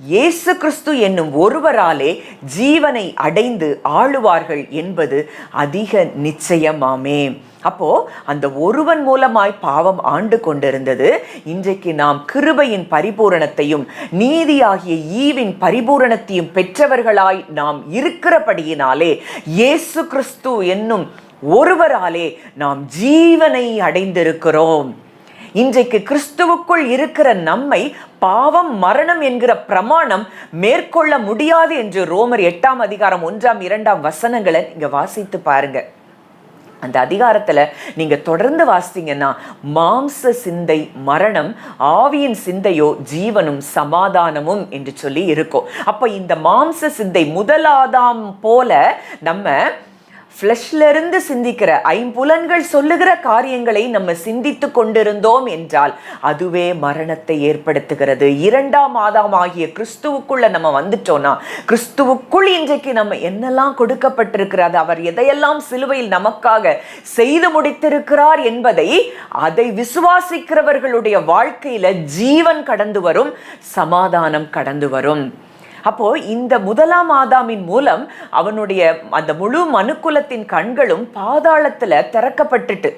இயேசு கிறிஸ்து என்னும் ஒருவராலே ஜீவனை அடைந்து ஆளுவார்கள் என்பது அதிக நிச்சயமாமே. அப்போ அந்த ஒருவன் மூலமாய் பாவம் ஆண்டு கொண்டிருந்தது. இன்றைக்கு நாம் கிருபையின் பரிபூரணத்தையும் நீதியாகிய ஈவின் பரிபூரணத்தையும் பெற்றவர்களாய் நாம் இருக்கிறபடியினாலே இயேசு கிறிஸ்து என்னும் ஒருவராலே நாம் ஜீவனை அடைந்திருக்கிறோம். இன்றைக்கு கிறிஸ்துவுக்குள் இருக்கிற நம்மை பாவம் மரணம் என்கிற பிரமாணம் மேற்கொள்ள முடியாது என்று ரோமர் 8ஆம் அதிகாரம் 1, 2 வசனங்களை நீங்க வாசித்து பாருங்க. அந்த அதிகாரத்துல நீங்க தொடர்ந்து வாசித்தீங்கன்னா, மாம்ச சிந்தை மரணம், ஆவியின் சிந்தையோ ஜீவனும் சமாதானமும் என்று சொல்லி இருக்கும். அப்ப இந்த மாம்ச சிந்தை முதலாதாம் போல நம்ம ஃப்ளஷ்ல இருந்து சிந்திக்கிற, ஐம்புலன்கள் சொல்லுகிற காரியங்களை நம்ம சிந்தித்து கொண்டிருந்தோம் என்றால் அதுவே மரணத்தை ஏற்படுத்துகிறது. இரண்டாம் ஆதாம் ஆகிய கிறிஸ்துவுக்குள்ள நம்ம வந்துட்டோம்னா, கிறிஸ்துவுக்குள் இன்றைக்கு நம்ம என்னெல்லாம் கொடுக்கப்பட்டிருக்கிறது, அவர் எதையெல்லாம் சிலுவையில் நமக்காக செய்து முடித்திருக்கிறார் என்பதை, அதை விசுவாசிக்கிறவர்களுடைய வாழ்க்கையில ஜீவன் கடந்து வரும், சமாதானம் கடந்து வரும். அப்போ இந்த முதலாம் ஆதாமின் மூலம் அவனுடைய அந்த முழு மனுக்குலத்தின் கண்களும் பாதாளத்துல திறக்கப்பட்டுட்டு,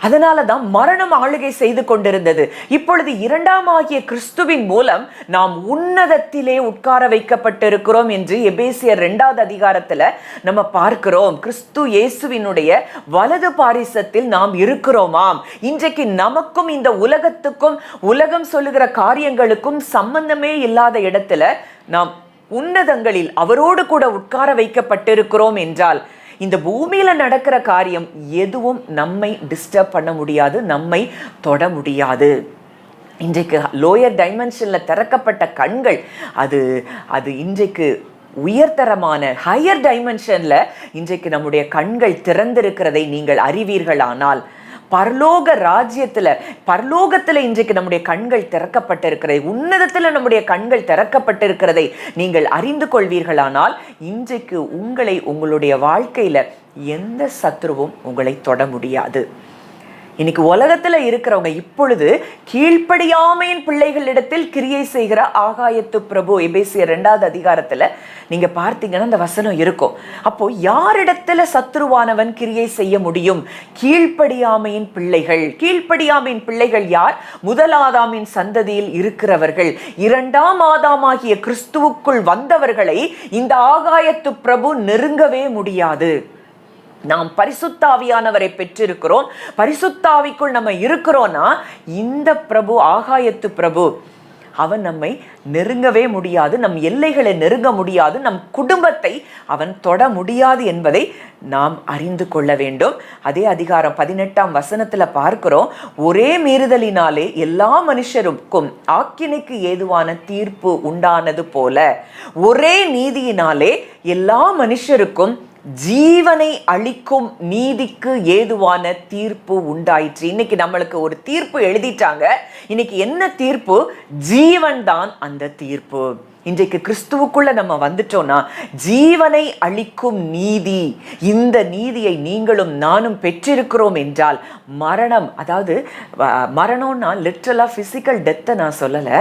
அதனாலதான் மரணம் ஆளுகை செய்து கொண்டிருந்தது. இப்பொழுது இரண்டாம் ஆகிய கிறிஸ்துவின் மூலம் நாம் உன்னதத்திலே உட்கார வைக்கப்பட்டிருக்கிறோம் என்று எபேசியர் 2ஆவது அதிகாரத்துல நம்ம பார்க்கிறோம். கிறிஸ்து இயேசுவினுடைய வலது பாரிசத்தில் நாம் இருக்கிறோமாம். இன்றைக்கு நமக்கும் இந்த உலகத்துக்கும், உலகம் சொல்லுகிற காரியங்களுக்கும் சம்பந்தமே இல்லாத இடத்துல நாம் உன்னதங்களில் அவரோடு கூட உட்கார வைக்கப்பட்டிருக்கிறோம் என்றால், இந்த பூமியில நடக்கிற காரியம் எதுவும் நம்மை டிஸ்டர்ப் பண்ண முடியாது, நம்மை தொட முடியாது. இன்றைக்கு லோயர் டைமென்ஷன்ல திறக்கப்பட்ட கண்கள், அது இன்றைக்கு உயர்தரமான ஹையர் டைமென்ஷன்ல இன்றைக்கு நம்முடைய கண்கள் திறந்திருக்கிறதை நீங்கள் அறிவீர்களானால், பரலோக ராஜ்யத்துல, பரலோகத்துல இன்றைக்கு நம்முடைய கண்கள் திறக்கப்பட்டிருக்கிறது, உன்னதத்துல நம்முடைய கண்கள் திறக்கப்பட்டிருக்கிறதை நீங்கள் அறிந்து கொள்வீர்களானால் இன்றைக்கு உங்களை, உங்களுடைய வாழ்க்கையில எந்த சத்துருவும் உங்களை தொட முடியாது. இன்னைக்கு உலகத்துல இருக்கிறவங்க இப்பொழுது கீழ்ப்படியாமையின் பிள்ளைகளிடத்தில் கிரியை செய்கிற ஆகாயத்து பிரபு, எபேசியர் 2வது அதிகாரத்துல நீங்க பார்த்தீங்கன்னா அந்த வசனம் இருக்கும். அப்போ யாரிடத்துல சத்துருவானவன் கிரியை செய்ய முடியும்? கீழ்ப்படியாமையின் பிள்ளைகள். கீழ்ப்படியாமையின் பிள்ளைகள் யார்? முதல் ஆதாமின் சந்ததியில் இருக்கிறவர்கள். 2ஆம் ஆதாமாகிய கிறிஸ்துவுக்குள் வந்தவர்களை இந்த ஆகாயத்து பிரபு நெருங்கவே முடியாது. நாம் பரிசுத்தாவியானவரை பெற்றிருக்கிறோம், பரிசுத்தாவிக்குள் நம்ம இருக்கிறோம்னா இந்த பிரபு, ஆகாயத்து பிரபு, அவன் நம்மை நெருங்கவே முடியாது, நம் எல்லைகளை நெருங்க முடியாது, நம் குடும்பத்தை அவன் தொட முடியாது என்பதை நாம் அறிந்து கொள்ள வேண்டும். அதே அதிகாரம் 18ஆம் வசனத்துல பார்க்கிறோம், ஒரே மீறுதலினாலே எல்லா மனுஷருக்கும் ஆக்கினைக்கு ஏதுவான தீர்ப்பு உண்டானது போல ஒரே நீதியினாலே எல்லா மனுஷருக்கும் ஜீவனை அளிக்கும் நீதிக்கு ஏதுவான தீர்ப்பு உண்டாயிற்று. இன்னைக்கு நம்மளுக்கு ஒரு தீர்ப்பு எழுதிட்டாங்க. இன்னைக்கு என்ன தீர்ப்பு? ஜீவன் தான் அந்த தீர்ப்பு. இன்றைக்கு கிறிஸ்துவுக்குள்ள நம்ம வந்துட்டோம்னா ஜீவனை அளிக்கும் நீதி, இந்த நீதியை நீங்களும் நானும் பெற்றிருக்கிறோம் என்றால் மரணம், அதாவது மரணம்னா லிட்ரலா பிசிக்கல் டெத்தை நான் சொல்லலை.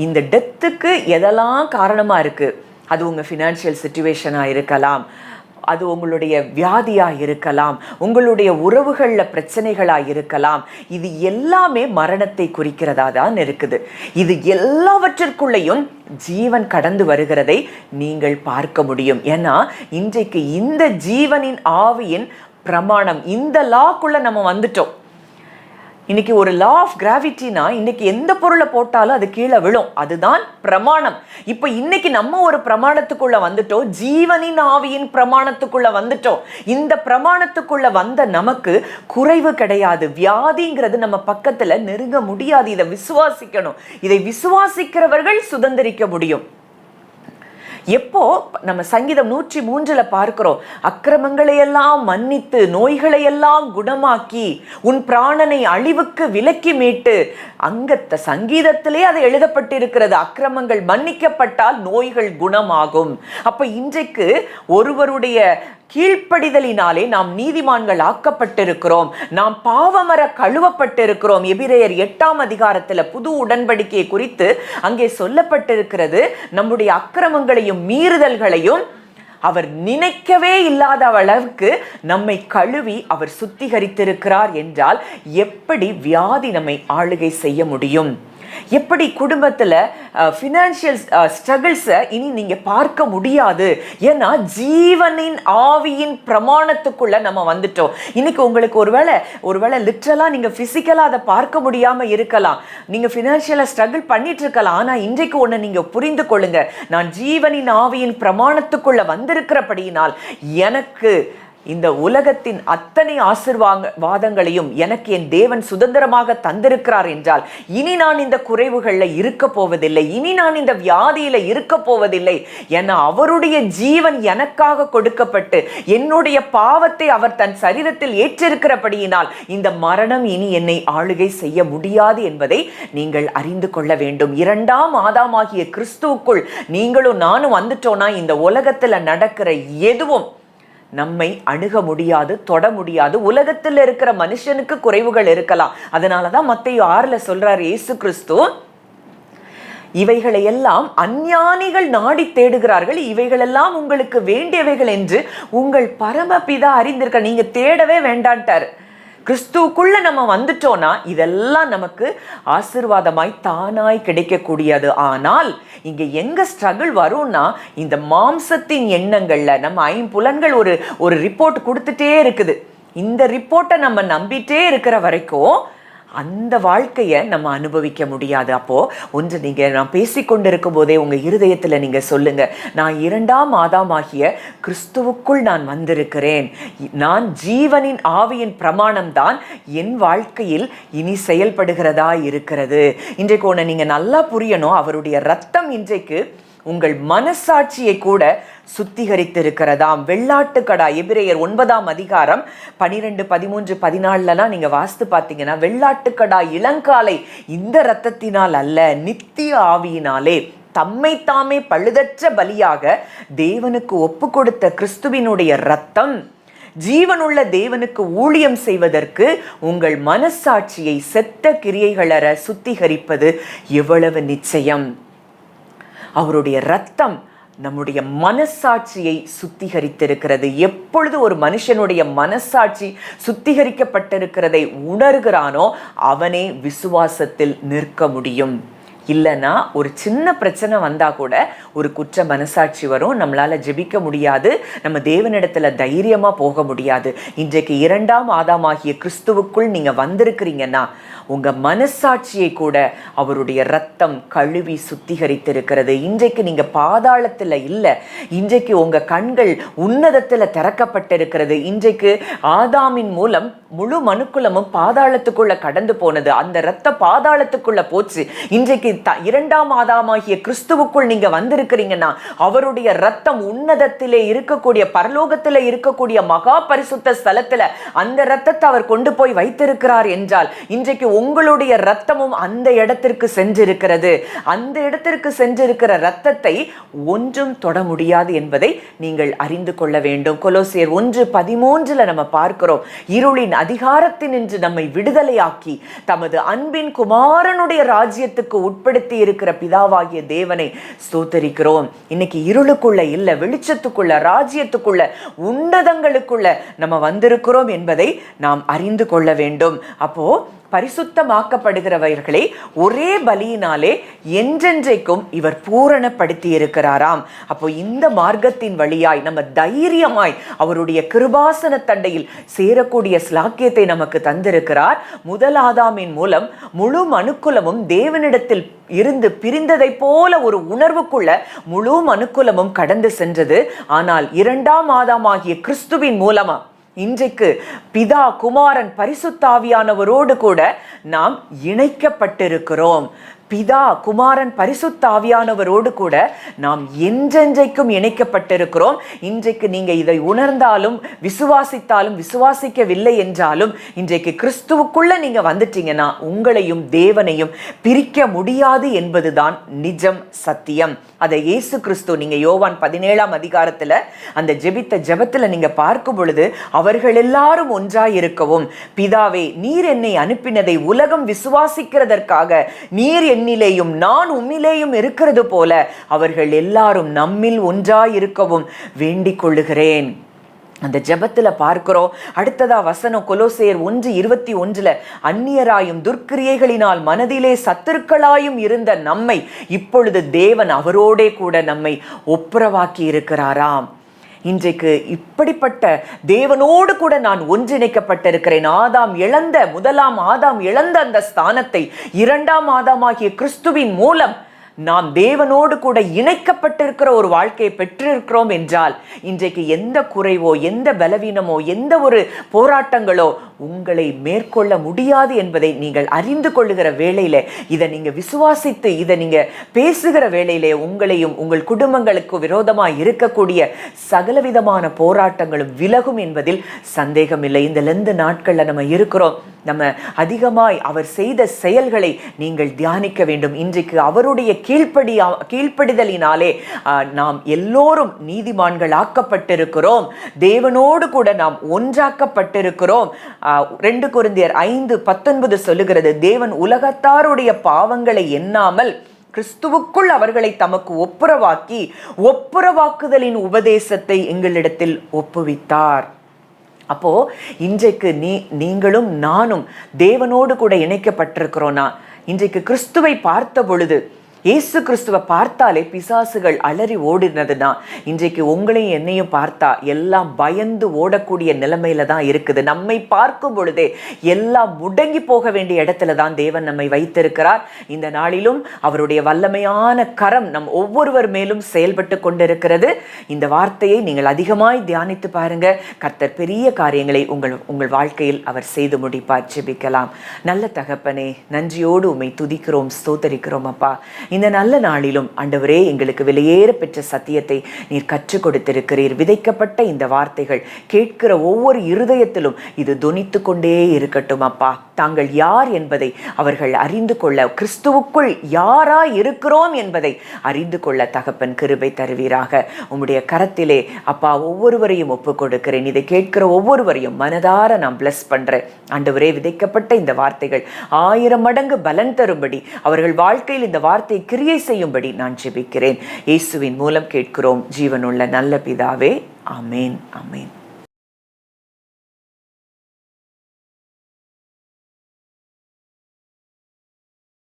இந்த டெத்துக்கு எதெல்லாம் காரணமா இருக்கு? அது உங்க ஃபினான்ஷியல் சிச்சுவேஷனா இருக்கலாம், அது உங்களுடைய வியாதியாக இருக்கலாம், உங்களுடைய உறவுகளில் பிரச்சனைகளாக இருக்கலாம். இது எல்லாமே மரணத்தை குறிக்கிறதா தான் இருக்குது. இது எல்லாவற்றிற்குள்ளேயும் ஜீவன் கடந்து வருகிறதை நீங்கள் பார்க்க முடியும். ஏன்னா இன்றைக்கு இந்த ஜீவனின் ஆவியின் பிரமாணம், இந்த லாக்குள்ள நம்ம வந்துட்டோம். இன்னைக்கு ஒரு லா ஆஃப் கிராவிட்டினா இன்னைக்கு எந்த பொருளை போட்டாலும் அது கீழே விழும், அதுதான் பிரமாணம். இப்ப இன்னைக்கு நம்ம ஒரு பிரமாணத்துக்குள்ள வந்துட்டோம், ஜீவனின் ஆவியின் பிரமாணத்துக்குள்ள வந்துட்டோம். இந்த பிரமாணத்துக்குள்ள வந்த நமக்கு குறைவு கிடையாது. வியாதிங்கிறது நம்ம பக்கத்துல நெருங்க முடியாது. இதை விசுவாசிக்கணும். இதை விசுவாசிக்கிறவர்கள் சுதந்திரிக்க முடியும். எப்போ நம்ம சங்கீதம் 103 பார்க்கிறோம், அக்கிரமங்களை எல்லாம் மன்னித்து நோய்களை எல்லாம் குணமாக்கி உன் பிராணனை அழிவுக்கு விலக்கி மீட்டு, அங்க சங்கீதத்திலே அது எழுதப்பட்டிருக்கிறது, அக்கிரமங்கள் மன்னிக்கப்பட்டால் நோய்கள் குணமாகும். அப்ப இன்றைக்கு ஒருவருடைய கீழ்ப்படிதலினாலே நாம் நீதிமான்கள் ஆக்கப்பட்டிருக்கிறோம், நாம் பாவமர கழுவப்பட்டிருக்கிறோம். எபிரேயர் 8ஆம் அதிகாரத்துல புது உடன்படிக்கையை குறித்து அங்கே சொல்லப்பட்டிருக்கிறது. நம்முடைய அக்கிரமங்களையும் மீறுதல்களையும் அவர் நினைக்கவே இல்லாத அளவுக்கு நம்மை கழுவி அவர் சுத்திகரித்திருக்கிறார் என்றால் எப்படி வியாதி நம்மை ஆளுகை செய்ய முடியும்? எப்படி குடும்பத்துல ஃபினான்ஷியல் ஸ்ட்ரகிள்ஸை இனி நீங்க பார்க்க முடியாது? ஏன்னா ஜீவனின் ஆவியின் பிரமாணத்துக்குள்ள நம்ம வந்துட்டோம். இன்னைக்கு உங்களுக்கு ஒருவேளை லிட்ரலா நீங்க பிசிக்கலா அதை பார்க்க முடியாம இருக்கலாம், நீங்க ஃபினான்ஷியலா ஸ்ட்ரகிள் பண்ணிட்டு இருக்கலாம். ஆனா இன்றைக்கு ஒண்ணு நீங்க புரிந்து கொள்ளுங்க, நான் ஜீவனின் ஆவியின் பிரமாணத்துக்குள்ள வந்திருக்கிறபடியினால் எனக்கு இந்த உலகத்தின் அத்தனை ஆசீர்வாதங்களையும் எனக்கு என் தேவன் சுதந்திரமாக தந்திருக்கிறார் என்றால் இனி நான் இந்த குறைவுகள்ல இருக்க போவதில்லை, இனி நான் இந்த வியாதியில இருக்க போவதில்லை. ஏன்னா அவருடைய ஜீவன் எனக்காக கொடுக்கப்பட்டு என்னுடைய பாவத்தை அவர் தன் சரீரத்தில் ஏற்றிருக்கிறபடியினால் இந்த மரணம் இனி என்னை ஆளுகை செய்ய முடியாது என்பதை நீங்கள் அறிந்து கொள்ள வேண்டும். 2ஆம் ஆதாமாகிய கிறிஸ்துவுக்குள் நீங்களும் நானும் வந்துட்டோம்னா இந்த உலகத்துல நடக்கிற எதுவும் நம்மை அணுக முடியாது, தொட முடியாது. உலகத்தில் இருக்கிற மனுஷனுக்கு குறைவுகள் இருக்கலாம். அதனாலதான் மத்தேயு 6 சொல்றார் இயேசு கிறிஸ்து, இவைகளை எல்லாம் அஞ்ஞானிகள் நாடி தேடுகிறார்கள், இவைகளெல்லாம் உங்களுக்கு வேண்டியவைகள் என்று உங்கள் பரமபிதா அறிந்திருக்க, நீங்க தேடவே வேண்டான்ட்டார். கிறிஸ்துவுக்குள்ள நம்ம வந்துட்டோம்னா இதெல்லாம் நமக்கு ஆசீர்வாதமாய் தானாய் கிடைக்கக்கூடியது. ஆனால் இங்க எங்க ஸ்ட்ரகிள் வரும்னா இந்த மாம்சத்தின் எண்ணங்கள்ல நம்ம ஐம்புலன்கள் ஒரு ரிப்போர்ட் கொடுத்துட்டே இருக்குது. இந்த ரிப்போர்ட்டை நம்ம நம்பிட்டே இருக்கிற வரைக்கும் அந்த வாழ்க்கையை நம்ம அனுபவிக்க முடியாது. அப்போ ஒன்று நான் பேசிக்கொண்டிருக்கும் போதே உங்க இருதயத்துல நீங்க சொல்லுங்க, நான் 2ஆம் ஆதாமாகிய கிறிஸ்துவுக்குள் நான் வந்திருக்கிறேன், நான் ஜீவனின் ஆவியின் பிரமாணம் தான் என் வாழ்க்கையில் இனி செயல்படுகிறதா இருக்கிறது. இன்றைக்கு ஒன்று நீங்க நல்லா புரியணும், அவருடைய ரத்தம் இன்றைக்கு உங்கள் மனசாட்சியை கூட சுத்திகரித்திருக்கிறதாம். வெள்ளாட்டுக்கடா, எபிரேயர் 9ஆம் அதிகாரம் 12, 13, 14 நீங்க வாசித்து பார்த்தீங்கன்னா, வெள்ளாட்டுக்கடா இளங்காலை இந்த இரத்தத்தினால் அல்ல, நித்திய ஆவியினாலே தம்மை தாமே பழுதற்ற பலியாக தேவனுக்கு ஒப்பு கொடுத்த கிறிஸ்துவினுடைய இரத்தம் ஜீவனுள்ள தேவனுக்கு ஊழியம் செய்வதற்கு உங்கள் மனசாட்சியை செத்த கிரியைகளற சுத்திகரிப்பது எவ்வளவு நிச்சயம். அவருடைய இரத்தம் நம்முடைய மனசாட்சியை சுத்திகரித்திருக்கிறது. எப்பொழுது ஒரு மனுஷனுடைய மனசாட்சி சுத்திகரிக்கப்பட்டிருக்கிறதை உணர்கிறானோ அவனே விசுவாசத்தில் நிற்க முடியும். இல்லைன்னா ஒரு சின்ன பிரச்சனை வந்தால் கூட ஒரு குற்ற மனசாட்சி வரும், நம்மளால் ஜெபிக்க முடியாது, நம்ம தேவனிடத்தில் தைரியமாக போக முடியாது. இன்றைக்கு 2ஆம் ஆதாமாகிய கிறிஸ்துவுக்குள் நீங்கள் வந்திருக்கிறீங்கன்னா உங்கள் மனசாட்சியை கூட அவருடைய இரத்தம் கழுவி சுத்திகரித்திருக்கிறது. இன்றைக்கு நீங்கள் பாதாளத்தில் இல்லை, இன்றைக்கு உங்கள் கண்கள் உன்னதத்தில் திறக்கப்பட்டிருக்கிறது. இன்றைக்கு ஆதாமின் மூலம் முழு மனுக்குலமும் பாதாளத்துக்குள்ள கடந்து போனது, அந்த இரத்த பாதாளத்துக்குள்ள போச்சு. இன்றைக்கு 2ஆம் ஆதாமாகிய கிறிஸ்துவுக்குள் நீங்க வந்திருக்கிறீங்கன்னா அவருடைய இரத்தம் உன்னதத்திலே இருக்கக்கூடிய, பரலோகத்திலே இருக்கக்கூடிய மகா பரிசுத்த ஸ்தலத்துல அந்த இரத்தத்தை அவர் கொண்டு போய் வைத்திருக்கிறார் என்றால் இன்றைக்கு உங்களுடைய இரத்தமும் அந்த இடத்திற்கு சென்றிருக்கிறது. அந்த இடத்திற்கு சென்றிருக்கிற இரத்தத்தை ஒன்றும் தொட முடியாது என்பதை நீங்கள் அறிந்து கொள்ள வேண்டும். கொலோசியர் 1:13 நம்ம பார்க்கிறோம், இருளின் அதிகாரத்தினின்று நம்மை விடுதலையாக்கி தமது அன்பின் குமாரனுடைய ராஜ்யத்துக்கு உட்படுத்தி இருக்கிற பிதாவாகிய தேவனை ஸ்தோத்தரிக்கிறோம். இன்னைக்கு இருளுக்குள்ள இல்ல, வெளிச்சத்துக்குள்ள, ராஜ்யத்துக்குள்ள, உன்னதங்களுக்குள்ள நம்ம வந்திருக்கிறோம் என்பதை நாம் அறிந்து கொள்ள வேண்டும். அப்போ பரிசுத்தமாக்கப்படுகிறவர்களை ஒரே பலியினாலே என்றென்றைக்கும் இவர் பூரணப்படுத்தி இருக்கிறாராம். அப்போ இந்த மார்க்கத்தின் வழியாய் நம்ம தைரியமாய் அவருடைய கிருபாசன தண்டையில் சேரக்கூடிய ஸ்லாக்கியத்தை நமக்கு தந்திருக்கிறார். முதல் ஆதாமின் மூலம் முழு மனுக்குலமும் தேவனிடத்தில் இருந்து பிரிந்ததை போல ஒரு உணர்வுக்குள்ள முழு மனுக்குலமும் கடந்து சென்றது. ஆனால் 2ஆம் ஆதாமாகிய கிறிஸ்துவின் மூலமா இன்றைக்கு பிதா, குமாரன், பரிசுத்தாவியானவரோடு கூட நாம் இணைக்கப்பட்டிருக்கிறோம். பிதா, குமாரன், பரிசுத்தாவியானவரோடு கூட நாம் என்றென்றைக்கும் இணைக்கப்பட்டிருக்கிறோம். இன்றைக்கு நீங்க இதை உணர்ந்தாலும் விசுவாசித்தாலும் விசுவாசிக்கவில்லை என்றாலும் இன்றைக்கு கிறிஸ்துவுக்குள்ள நீங்க வந்துட்டீங்கன்னா உங்களையும் தேவனையும் பிரிக்க முடியாது என்பதுதான் நிஜம், சத்தியம். அதை இயேசு கிறிஸ்து நீங்க யோவான் 17ஆம் அதிகாரத்துல அந்த ஜெபித்த ஜெபத்துல நீங்க பார்க்கும் பொழுது அவர்கள் எல்லாரும் ஒன்றாயிருக்கவும், பிதாவே நீர் என்னை அனுப்பினதை உலகம் விசுவாசிக்கிறதற்காக நீர் என்னிலேயும் நான் உம்மிலேயும் இருக்கிறது போல அவர்கள் எல்லாரும் நம்மில் ஒன்றாயிருக்கவும் வேண்டிக் கொள்ளுகிறேன். அந்த ஜெபத்துல பார்க்கிறோம். அடுத்ததா வசனம் கொலோசையர் 1:21 அந்நியராயும் துர்க்கிரியைகளினால் மனதிலே சத்துருக்களாயும் இருந்த நம்மை இப்பொழுது தேவன் அவரோடே கூட நம்மை ஒப்புரவாக்கி இருக்கிறாராம். இன்றைக்கு இப்படிப்பட்ட தேவனோடு கூட நான் ஒன்றிணைக்கப்பட்டிருக்கிறேன். முதலாம் ஆதாம் இழந்த அந்த ஸ்தானத்தை 2ஆம் ஆதாமாகிய கிறிஸ்துவின் மூலம் நாம் தேவனோடு கூட இணைக்கப்பட்டிருக்கிற ஒரு வாழ்க்கையை பெற்றிருக்கிறோம் என்றால் இன்றைக்கு எந்த குறைவோ, எந்த பலவீனமோ, எந்த ஒரு போராட்டங்களோ உங்களை மேற்கொள்ள முடியாது என்பதை நீங்கள் அறிந்து கொள்ளுகிற வேளையில, இதை நீங்க விசுவாசித்து இதை நீங்க பேசுகிற வேளையிலே உங்களையும் உங்கள் குடும்பங்களுக்கு விரோதமாய் இருக்கக்கூடிய சகலவிதமான போராட்டங்களும் விலகும் என்பதில் சந்தேகம் இல்லை. இந்த லெந்து நாட்கள்ல நம்ம இருக்கிறோம். நம்ம அதிகமாய் அவர் செய்த செயல்களை நீங்கள் தியானிக்க வேண்டும். இன்றைக்கு அவருடைய கீழ்ப்படிதலினாலே நாம் எல்லோரும் நீதிமான்கள் ஆக்கப்பட்டிருக்கிறோம். தேவனோடு கூட நாம் ஒன்றாக்கப்பட்டிருக்கிறோம். 2 கொரிந்தியர் 5:19 சொல்லுகிறது, தேவன் உலகத்தாருடைய பாவங்களை எண்ணாமல் கிறிஸ்துவுக்குள் அவர்களை தமக்கு ஒப்புரவாக்குதலின் உபதேசத்தை எங்களிடத்தில் ஒப்புவித்தார். அப்போ இன்றைக்கு நீங்களும் நானும் தேவனோடு கூட இணைக்கப்பட்டிருக்கிறோம்னா இன்றைக்கு கிறிஸ்துவை பார்த்த பொழுது, இயேசு கிறிஸ்துவை பார்த்தாலே பிசாசுகள் அலறி ஓடினதுன்னா இன்றைக்கு உங்களையும் என்னையும் பார்த்தா எல்லாம் பயந்து ஓடக்கூடிய நிலைமையில தான் இருக்குது. நம்மை பார்க்கும் பொழுதே எல்லாம் முடங்கி போக வேண்டிய இடத்துல தான் தேவன் நம்மை வைத்திருக்கிறார். இந்த நாளிலும் அவருடைய வல்லமையான கரம் நம் ஒவ்வொருவர் மேலும் செயல்பட்டு கொண்டிருக்கிறது. இந்த வார்த்தையை நீங்கள் அதிகமாய் தியானித்து பாருங்க. கர்த்தர் பெரிய காரியங்களை உங்கள் வாழ்க்கையில் அவர் செய்து முடிப்பார். ஜெபிக்கலாம். நல்ல தகப்பனே, நன்றியோடு உம்மை துதிக்கிறோம், ஸ்தோத்தரிக்கிறோம் அப்பா. இந்த நல்ல நாளிலும் ஆண்டவரே எங்களுக்கு விலையேற பெற்ற சத்தியத்தை நீர் கற்றுக் கொடுத்திருக்கிறீர். விதைக்கப்பட்ட இந்த வார்த்தைகள் கேட்கிற ஒவ்வொரு இருதயத்திலும் இது தொனித்து கொண்டே இருக்கட்டும் அப்பா. தாங்கள் யார் என்பதை அவர்கள் அறிந்து கொள்ள, கிறிஸ்துவுக்குள் யாராய் இருக்கிறோம் என்பதை அறிந்து கொள்ள தகப்பன் கிருபை தருவீராக. உம்முடைய கரத்திலே அப்பா ஒவ்வொருவரையும் ஒப்பு கொடுக்கிறேன். இதை கேட்கிற ஒவ்வொருவரையும் மனதார நான் பிளஸ் பண்றேன் ஆண்டவரே. விதைக்கப்பட்ட இந்த வார்த்தைகள் 1000 மடங்கு பலன் தரும்படி, அவர்கள் வாழ்க்கையில் இந்த வார்த்தையை கிரியை செய்யும்படி நான் ஜெபிக்கிறேன். இயேசுவின் மூலம் கேட்கிறோம் ஜீவனுள்ள நல்ல பிதாவே. ஆமேன், ஆமேன்.